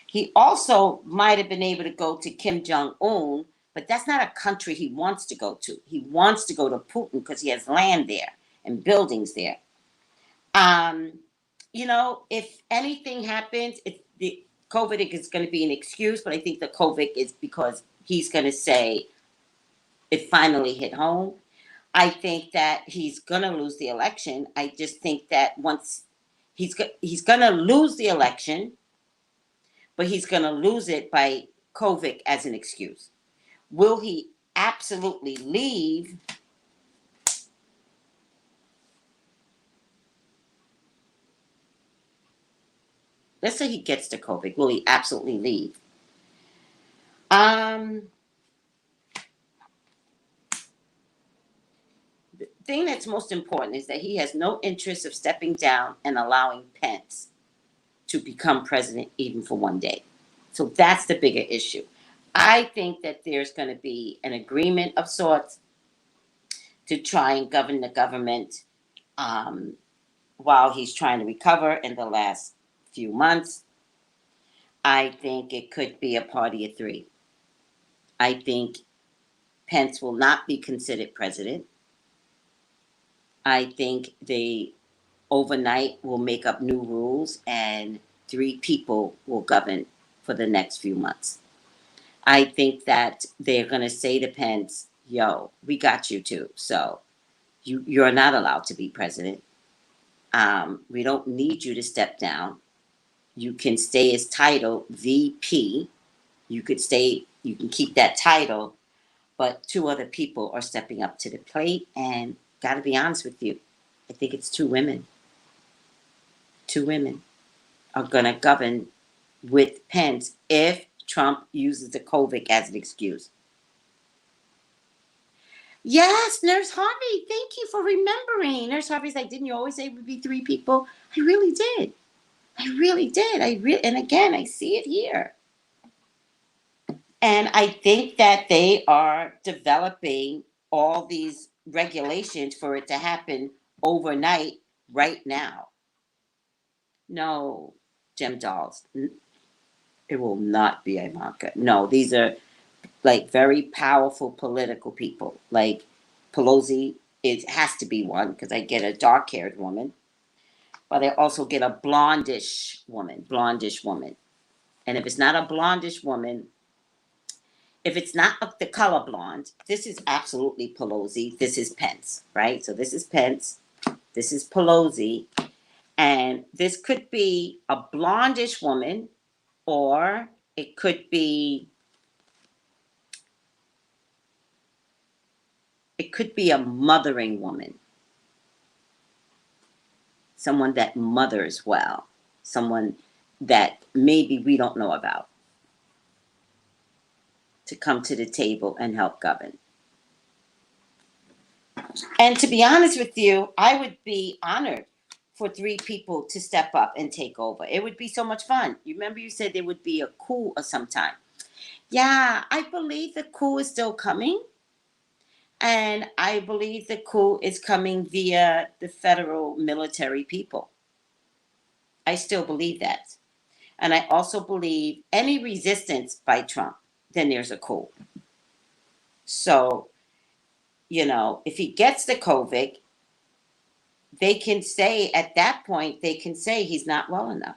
He also might have been able to go to Kim Jong-un, but that's not a country he wants to go to. He wants to go to Putin because he has land there and buildings there. If anything happens, the COVID is going to be an excuse, but I think the COVID is because he's going to say it finally hit home. I think that he's going to lose the election. I just think that once he's going to lose the election, but he's going to lose it by COVID as an excuse. Will he absolutely leave? Let's say he gets to COVID. Will he absolutely leave? The thing that's most important is that he has no interest of stepping down and allowing Pence to become president even for one day. So that's the bigger issue. I think that there's going to be an agreement of sorts to try and govern the government while he's trying to recover in the last few months. I think it could be a party of three. I think Pence will not be considered president. I think they overnight will make up new rules and 3 people will govern for the next few months. I think that they're going to say to Pence, yo, we got you too. So you're not allowed to be president. We don't need you to step down. You can stay as title VP. You can keep that title, but 2 other people are stepping up to the plate. And got to be honest with you, I think it's 2 women. 2 women are going to govern with Pence if Trump uses the COVID as an excuse. Yes, Nurse Harvey, thank you for remembering. Nurse Harvey's like, didn't you always say it would be 3 people? I really did. I really did. And again, I see it here. And I think that they are developing all these regulations for it to happen overnight right now. No, Gem Dolls. It will not be Ivanka. No, these are like very powerful political people. Like Pelosi, it has to be one because I get a dark-haired woman, but I also get a blondish woman. And if it's not a blondish woman, if it's not the color blonde, this is absolutely Pelosi. This is Pence, right? So this is Pence. This is Pelosi. And this could be a blondish woman, or it could be It could be a mothering woman. Someone that mothers well. Someone that maybe we don't know about. To come to the table and help govern. And to be honest with you, I would be honored for 3 people to step up and take over. It would be so much fun. You remember you said there would be a coup or sometime. Yeah, I believe the coup is still coming. And I believe the coup is coming via the federal military people. I still believe that. And I also believe any resistance by Trump, then there's a coup. So, if he gets the COVID, they can say at that point, they can say he's not well enough.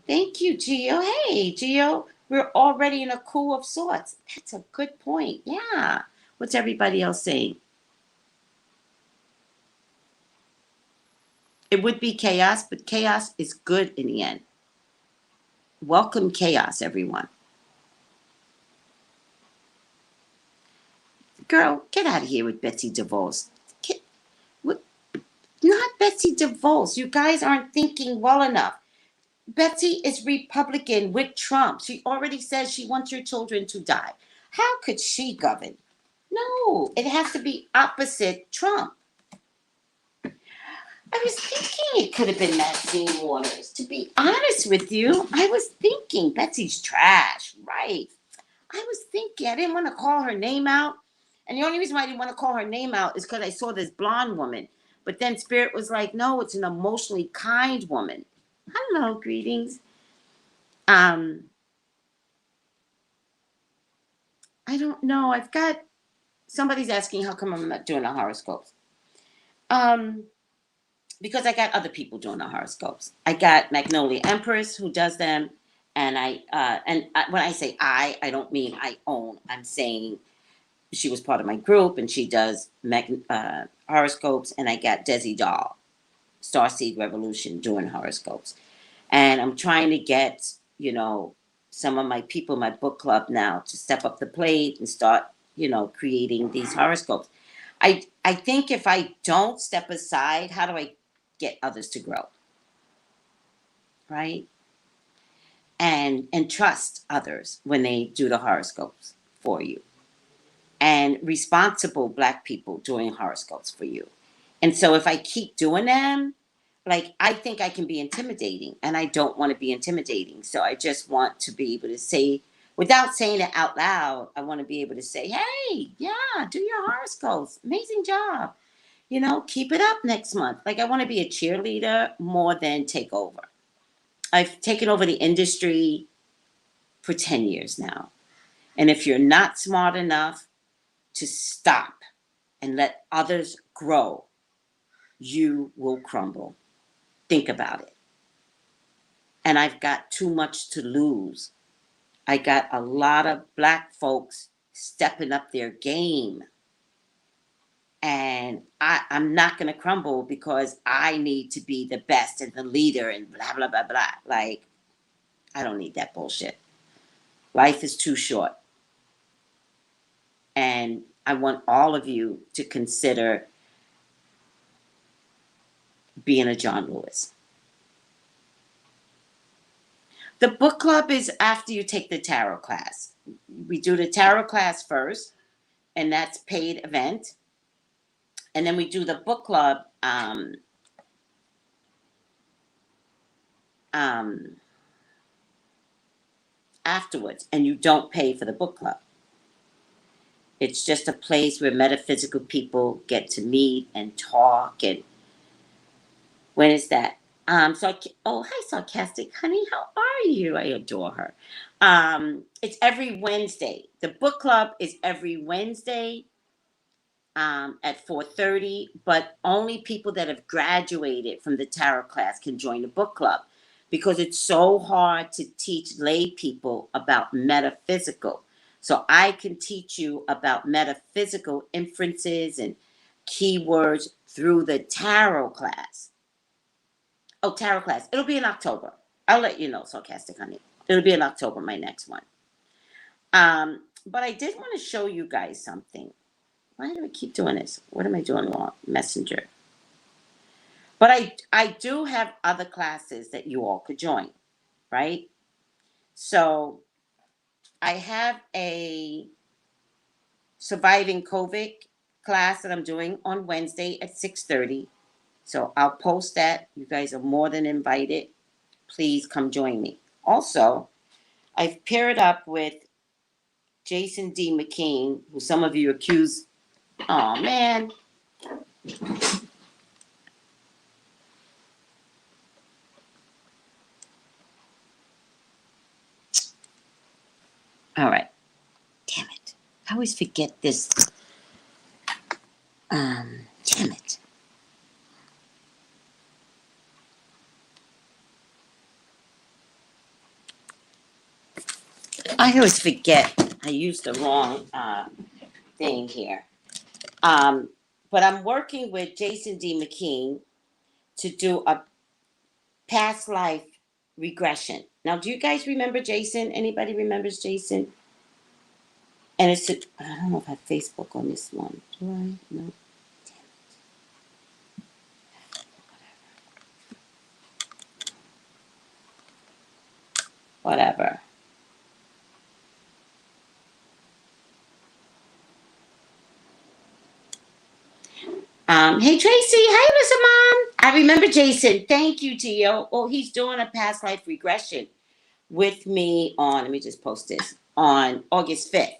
Thank you, Gio. Hey, Gio, we're already in a coup of sorts. That's a good point. Yeah. What's everybody else saying? It would be chaos, but chaos is good in the end. Welcome chaos, everyone. Girl, get out of here with Betsy DeVos. Not Betsy DeVos. You guys aren't thinking well enough. Betsy is Republican with Trump. She already says she wants your children to die. How could she govern? No, it has to be opposite Trump. I was thinking it could have been Maxine Waters. To be honest with you, I was thinking Betsy's trash, right? I was thinking, I didn't want to call her name out. And the only reason why I didn't want to call her name out is because I saw this blonde woman. But then Spirit was like, no, it's an emotionally kind woman. Hello, greetings. I don't know. Somebody's asking how come I'm not doing the horoscopes. Because I got other people doing the horoscopes. I got Magnolia Empress who does them. And when I say I don't mean I own. I'm saying she was part of my group and she does horoscopes. And I got Desi Doll, Starseed Revolution, doing horoscopes. And I'm trying to get, some of my people, my book club now, to step up the plate and start, creating these horoscopes. I think if I don't step aside, how do I get others to grow? Right? And trust others when they do the horoscopes for you. And responsible Black people doing horoscopes for you. And so if I keep doing them, I think I can be intimidating, and I don't want to be intimidating. So I just want to be able to say, without saying it out loud, I want to be able to say, hey, yeah, do your horoscopes. Amazing job. Keep it up next month. I want to be a cheerleader more than take over. I've taken over the industry for 10 years now. And if you're not smart enough to stop and let others grow, you will crumble. Think about it. And I've got too much to lose. I got a lot of Black folks stepping up their game. And I'm not going to crumble because I need to be the best and the leader and blah, blah, blah, blah. I don't need that bullshit. Life is too short. And I want all of you to consider being a John Lewis. The book club is after you take the tarot class. We do the tarot class first, and that's paid event. And then we do the book club afterwards, and you don't pay for the book club. It's just a place where metaphysical people get to meet and talk. And when is that? Hi, Sarcastic Honey. How are you? I adore her. It's every Wednesday. The book club is every Wednesday at 4:30, but only people that have graduated from the tarot class can join the book club because it's so hard to teach lay people about metaphysical. So I can teach you about metaphysical inferences and keywords through the tarot class. Oh, tarot class. It'll be in October. I'll let you know, Sarcastic Honey. It'll be in October, my next one. But I did want to show you guys something. Why do I keep doing this? What am I doing wrong? Messenger. But I do have other classes that you all could join, right? So I have a surviving COVID class that I'm doing on Wednesday at 6:30. So I'll post that. You guys are more than invited. Please come join me. Also, I've paired up with Jason D. McKean, who some of you accuse. Oh man. All right. Damn it. I always forget this. Damn it. I always forget. I used the wrong thing here. But I'm working with Jason D. McKean to do a past life regression. Now, do you guys remember Jason? Anybody remembers Jason? And it's I don't know if I have Facebook on this one. Do I? No. Whatever. Hey Tracy, hi Mr. Mom. I remember Jason. Thank you, Tio. Oh, he's doing a past life regression with me on, let me just post this, on August 5th.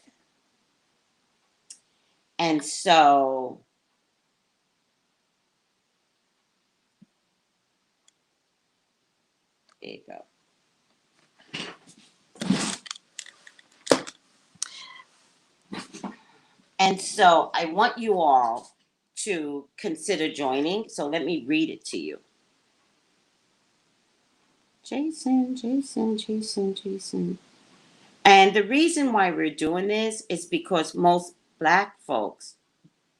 And so there you go. And so I want you all to consider joining. So let me read it to you. Jason. And the reason why we're doing this is because most Black folks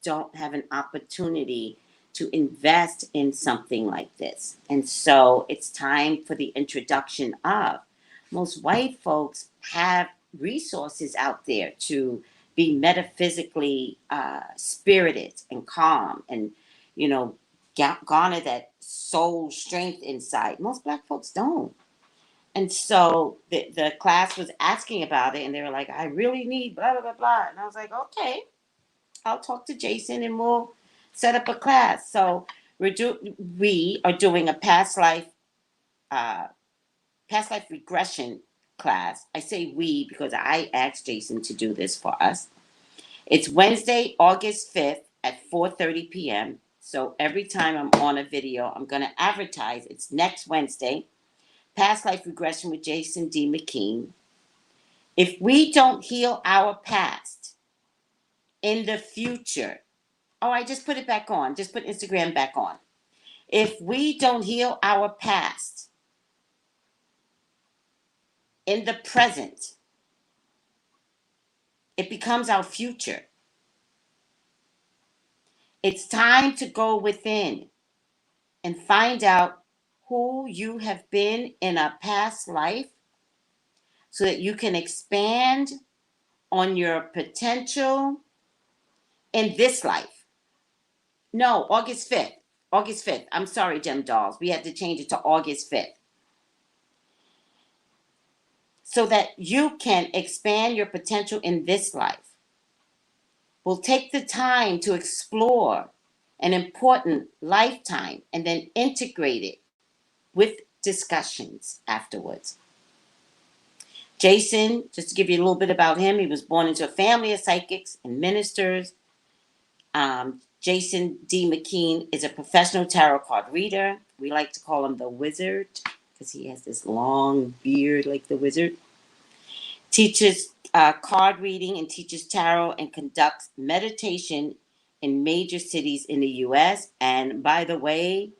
don't have an opportunity to invest in something like this. And so it's time for the introduction of. Most white folks have resources out there to be metaphysically spirited and calm and, you know, garner that soul strength inside. Most Black folks don't. And so the class was asking about it, and they were like, I really need blah, blah, blah, blah. And I was like, okay, I'll talk to Jason and we'll set up a class. So we are doing a uh, past life regression class. I say we because I asked Jason to do this for us. It's Wednesday, August 5th at 4:30 p.m. So every time I'm on a video, I'm going to advertise. It's next Wednesday. Past life regression with Jason D. McKean. If we don't heal our past in the future, oh, I just put it back on. Just put Instagram back on. If we don't heal our past in the present, it becomes our future. It's time to go within and find out who you have been in a past life so that you can expand on your potential in this life. No, August 5th. August 5th. I'm sorry, Gem Dolls. We had to change it to August 5th. So that you can expand your potential in this life. We'll take the time to explore an important lifetime and then integrate it with discussions afterwards. Jason, just to give you a little bit about him, he was born into a family of psychics and ministers. Jason D. McKean is a professional tarot card reader. We like to call him the wizard because he has this long beard like the wizard. Teaches card reading and teaches tarot and conducts meditation in major cities in the U.S. And by the way,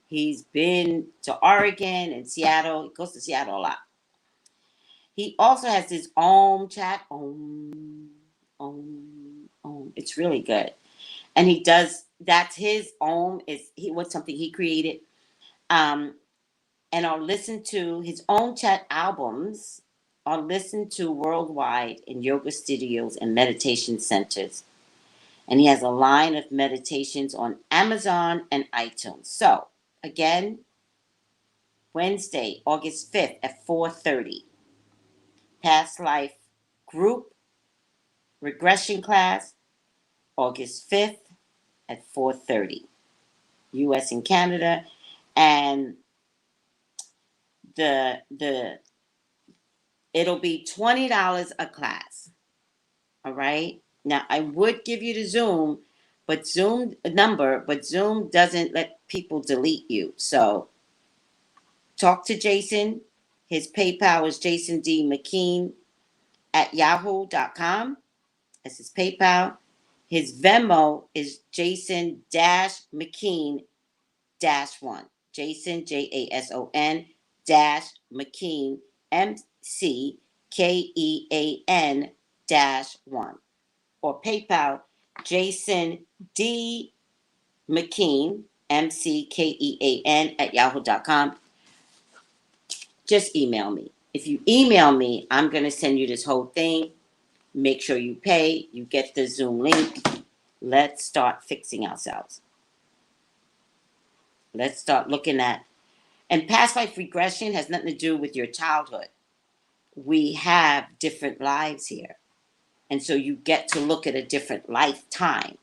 he's been to Oregon and Seattle. He goes to Seattle a lot. He also has his Om chat. Om. It's really good. And he does, that's his Om. He was something he created. And I'll listen to his own chat albums are listened to worldwide in yoga studios and meditation centers. And he has a line of meditations on Amazon and iTunes. So, again, Wednesday, August 5th at 4:30. Past life group regression class, August 5th at 4:30. US and Canada. And the it'll be $20 a class. All right. Now I would give you the Zoom, but Zoom doesn't let people delete you. So talk to Jason. His PayPal is jasondmckean@yahoo.com. That's his PayPal. His Venmo is Jason-McKean-1. Jason, Jason -McKean, McKean-1. Or PayPal, Jason D. McKean, McKean @yahoo.com. Just email me. If you email me, I'm going to send you this whole thing. Make sure you pay. You get the Zoom link. Let's start fixing ourselves. Let's start looking at, and past life regression has nothing to do with your childhood. We have different lives here. And so you get to look at a different lifetime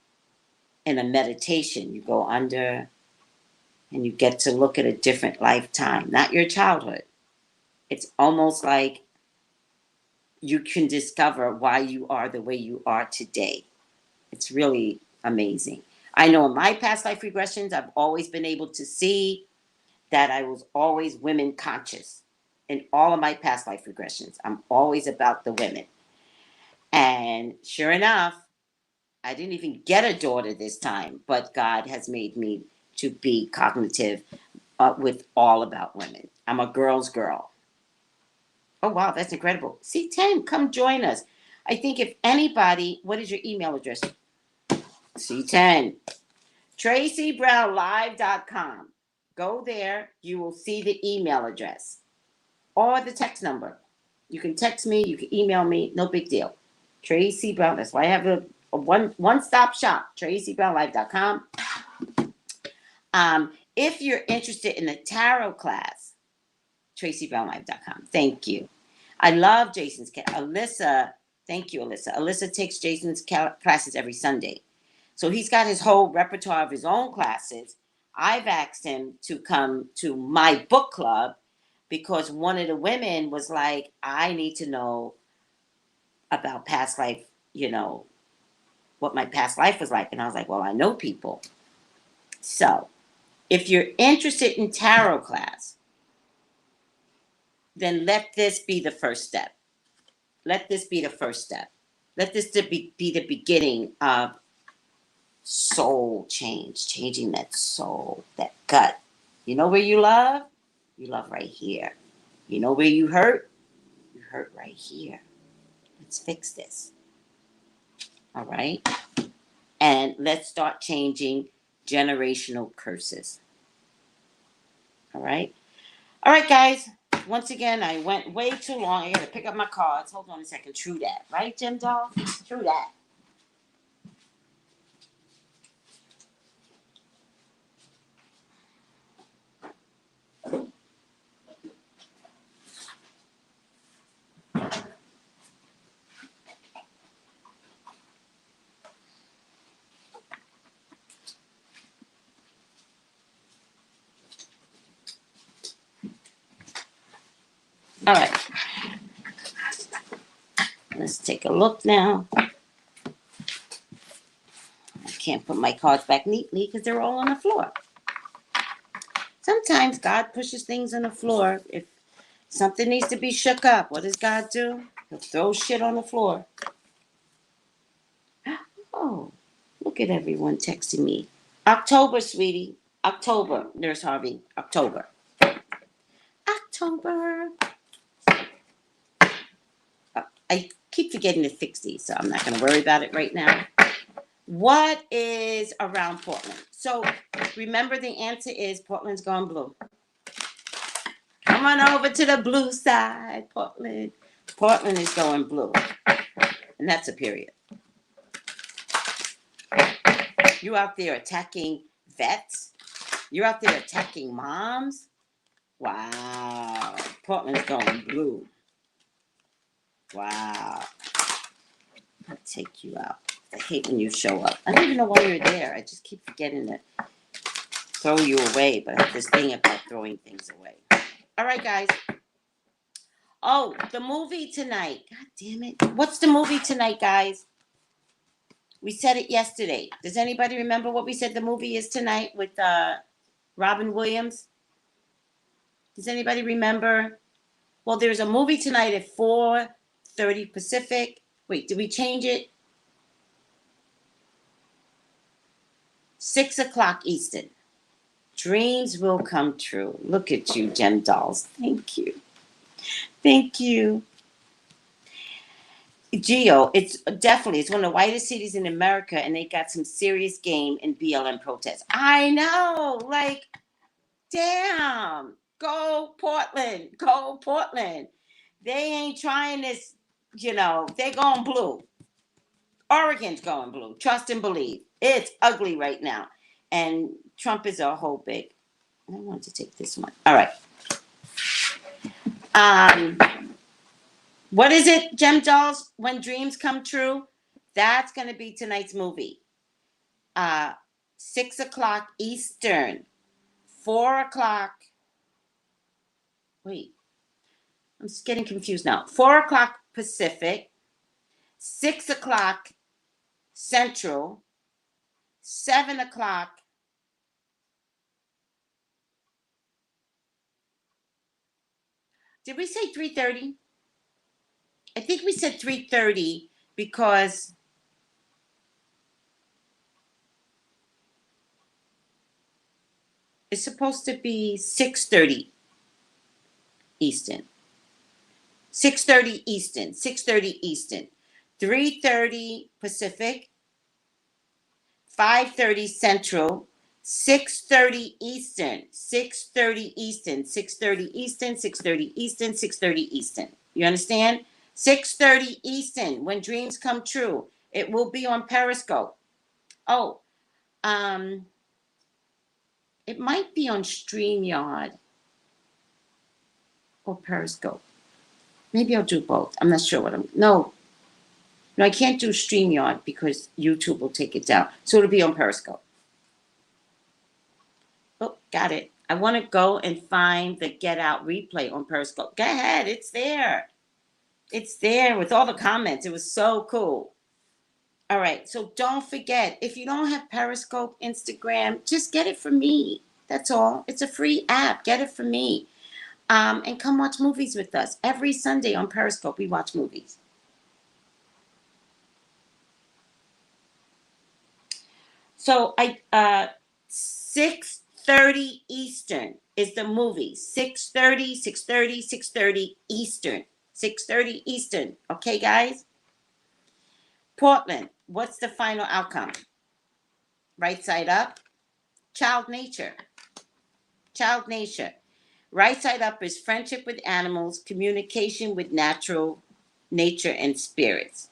in a meditation. You go under and you get to look at a different lifetime, not your childhood. It's almost like you can discover why you are the way you are today. It's really amazing. I know in my past life regressions, I've always been able to see that I was always women conscious in all of my past life regressions. I'm always about the women. And sure enough, I didn't even get a daughter this time, but God has made me to be cognitive with all about women. I'm a girl's girl. Oh, wow, that's incredible. C10, come join us. I think if anybody, what is your email address? C10. TracyBrownLive.com. Go there. You will see the email address or the text number. You can text me. You can email me. No big deal. Tracy Brown. That's why I have a one-stop shop. TracyBrownLive.com. If you're interested in the tarot class, TracyBrownLive.com. Thank you. I love Jason's Alyssa. Thank you, Alyssa. Alyssa takes Jason's classes every Sunday. So he's got his whole repertoire of his own classes. I've asked him to come to my book club because one of the women was like, I need to know about past life, what my past life was like. And I was like, well, I know people. So if you're interested in tarot class, then let this be the first step. Let this be the first step. Let this be the beginning of soul change, changing that soul, that gut. You know where you love? You love right here. You know where you hurt? You hurt right here. Let's fix this. All right? And let's start changing generational curses. All right? All right, guys. Once again, I went way too long. I got to pick up my cards. Hold on a second. True that. Right, Jim Doll? True that. All right. Let's take a look now. I can't put my cards back neatly because they're all on the floor. Sometimes God pushes things on the floor. If something needs to be shook up, what does God do? He'll throw shit on the floor. Oh, look at everyone texting me. October, sweetie. October, Nurse Harvey. October. October. I keep forgetting to fix these, so I'm not going to worry about it right now. What is around Portland? So remember, the answer is Portland's gone blue. Come on over to the blue side, Portland. Portland is going blue. And that's a period. You out there attacking vets? You're out there attacking moms? Wow. Portland's going blue. Wow. I'll take you out. I hate when you show up. I don't even know why you're there. I just keep forgetting to throw you away, but I have this thing about throwing things away. All right, guys. Oh, the movie tonight. God damn it. What's the movie tonight, guys? We said it yesterday. Does anybody remember what we said the movie is tonight with Robin Williams? Does anybody remember? Well, there's a movie tonight at 4:30 Pacific. Wait, did we change it? 6 o'clock Eastern. Dreams will come true. Look at you, Gem Dolls. Thank you. Thank you. Geo, it's one of the whitest cities in America, and they got some serious game in BLM protests. I know, like, damn, go Portland, go Portland. They ain't trying this, they're going blue. Oregon's going blue. Trust and believe. It's ugly right now, and Trump is a whole big. I want to take this one. All right. What is it, Gem Dolls? When Dreams Come True? That's going to be tonight's movie. 6 o'clock Eastern. 4 o'clock. Wait. I'm just getting confused now. 4 o'clock Pacific. 6 o'clock Central. 7 o'clock. Did we say 3:30? I think we said 3:30 because it's supposed to be 6:30 Eastern. 6:30 Eastern. 6:30 Eastern. 3:30 Pacific. 5:30 Central. 6:30 Eastern. 6:30 Eastern. 6:30 Eastern. 6:30 Eastern. 6:30 Eastern. You understand? 6:30 Eastern. When Dreams Come True. It will be on Periscope. Oh, it might be on StreamYard or Periscope. Maybe I'll do both. I'm not sure No, I can't do StreamYard because YouTube will take it down. So it'll be on Periscope. Oh, got it. I want to go and find the Get Out replay on Periscope. Go ahead. It's there. It's there with all the comments. It was so cool. All right. So don't forget, if you don't have Periscope, Instagram, just get it from me. That's all. It's a free app. Get it from me. And come watch movies with us. Every Sunday on Periscope, we watch movies. So 6:30 Eastern is the movie. 6:30, 6:30, 6:30 Eastern. 6:30 Eastern. Okay, guys? Portland, what's the final outcome? Right side up. Child nature. Child nature. Right side up is friendship with animals, communication with natural nature and spirits.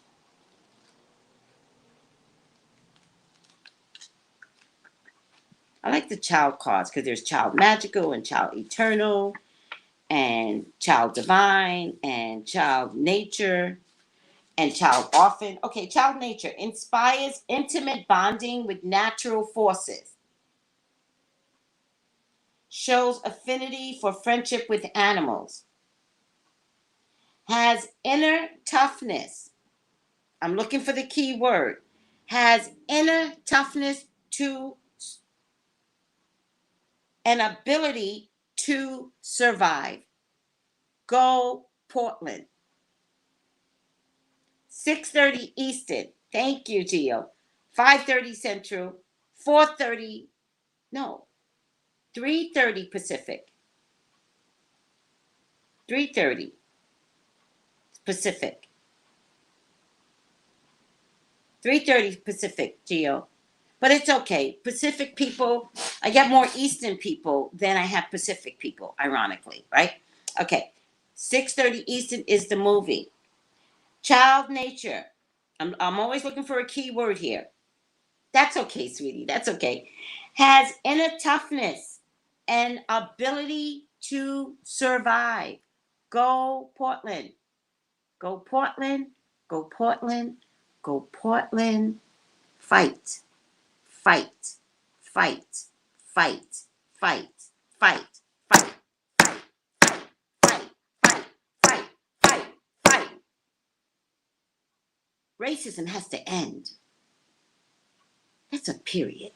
I like the child cards because there's child magical and child eternal and child divine and child nature and child orphan. Okay, child nature inspires intimate bonding with natural forces. Shows affinity for friendship with animals. Has inner toughness. I'm looking for the key word. Has inner toughness to an ability to survive. Go Portland. 6:30 Eastern. Thank you, Gio. 5:30 Central. 4:30. No. 3:30 Pacific. 3:30 Pacific. 3:30 Pacific, Gio. But it's okay. Pacific people, I get more Eastern people than I have Pacific people, ironically, right? Okay. 6:30 Eastern is the movie. Child nature. I'm always looking for a key word here. That's okay, sweetie. That's okay. Has inner toughness and ability to survive. Go Portland. Go Portland. Go Portland. Go Portland. Fight. Fight. Fight. Fight. Fight. Fight. Fight. Fight. Fight. Fight. Fight. Fight. Fight. Racism has to end. That's a period.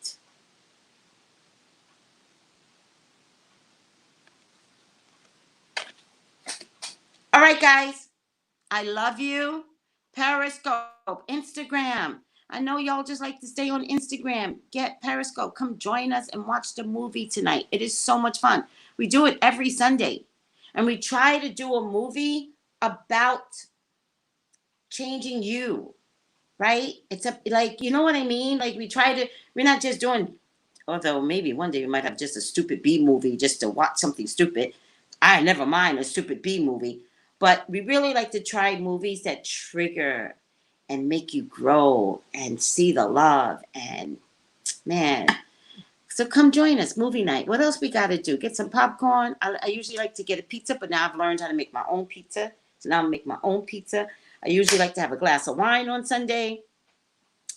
All right, guys. I love you. Periscope, Instagram. I know y'all just like to stay on Instagram. Get Periscope. Come join us and watch the movie tonight. It is so much fun. We do it every Sunday. And we try to do a movie about changing you, right? It's like, you know what I mean? Like we're not just doing, although maybe one day we might have just a stupid B movie just to watch something stupid. I never mind a stupid B movie. But we really like to try movies that trigger and make you grow and see the love. And man, so come join us, movie night. What else we got to do? Get some popcorn. I usually like to get a pizza, but now I've learned how to make my own pizza. So now I make my own pizza. I usually like to have a glass of wine on Sunday.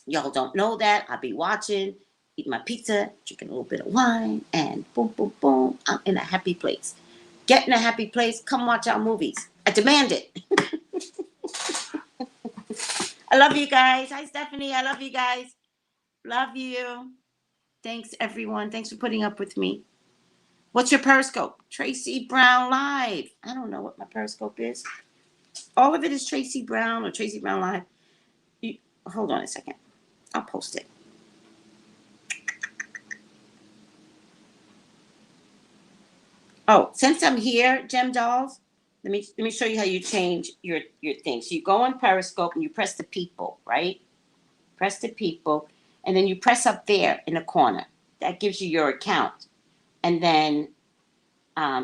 Y'all don't know that. I'll be watching, eating my pizza, drinking a little bit of wine, and boom, boom, boom. I'm in a happy place. Get in a happy place. Come watch our movies. I demand it. I love you guys. Hi, Stephanie. I love you guys. Love you. Thanks, everyone. Thanks for putting up with me. What's your Periscope? Tracy Brown Live. I don't know what my Periscope is. All of it is Tracy Brown or Tracy Brown Live. Hold on a second. I'll post it. Oh, since I'm here, Gem Dolls, let me show you how you change your thing. So you go on Periscope and you press the people, right? Press the people, and then you press up there in the corner. That gives you your account, and then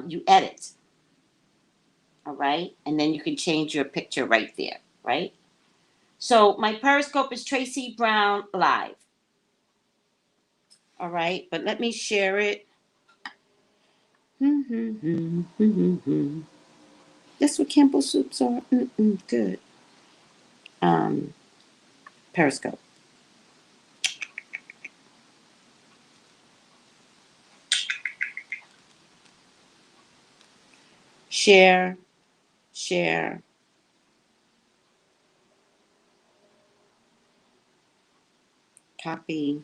you edit. All right, and then you can change your picture right there, right? So my Periscope is Tracy Brown Live. All right, but let me share it. That's what Campbell soups are. Good. Periscope. Share. Copy.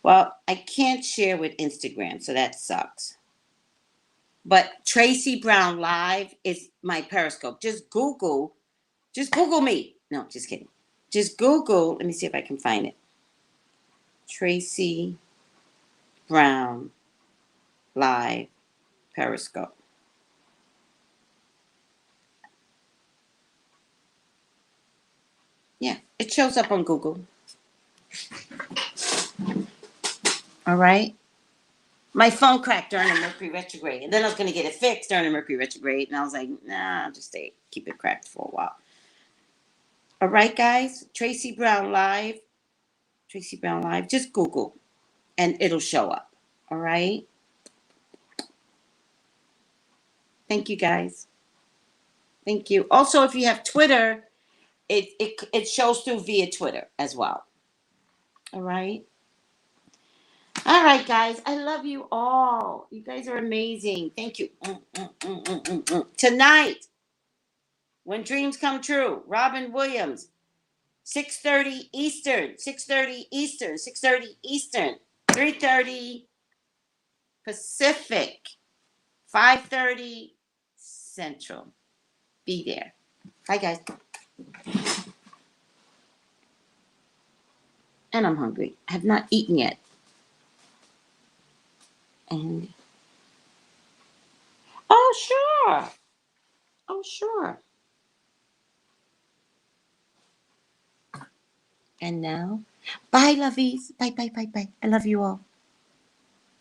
Well, I can't share with Instagram, so that sucks. But Tracy Brown Live is my Periscope. Just Google me. No, just kidding. Just Google. Let me see if I can find it. Tracy Brown Live Periscope. Yeah, it shows up on Google. All right. My phone cracked during the Mercury retrograde, and then I was going to get it fixed during the Mercury retrograde, and I was like, nah, I'll just keep it cracked for a while. All right, guys. Tracy Brown Live. Just Google, and it'll show up. All right. Thank you, guys. Thank you. Also, if you have Twitter, it shows through via Twitter as well. All right. All right, guys. I love you all. You guys are amazing. Thank you. Tonight, when dreams come true, Robin Williams, 6:30 Eastern, 6:30 Eastern, 6:30 Eastern, 3:30 Pacific, 5:30 Central. Be there. Hi, guys. And I'm hungry. I have not eaten yet. And sure. Sure. And now, bye, lovies. Bye. I love you all.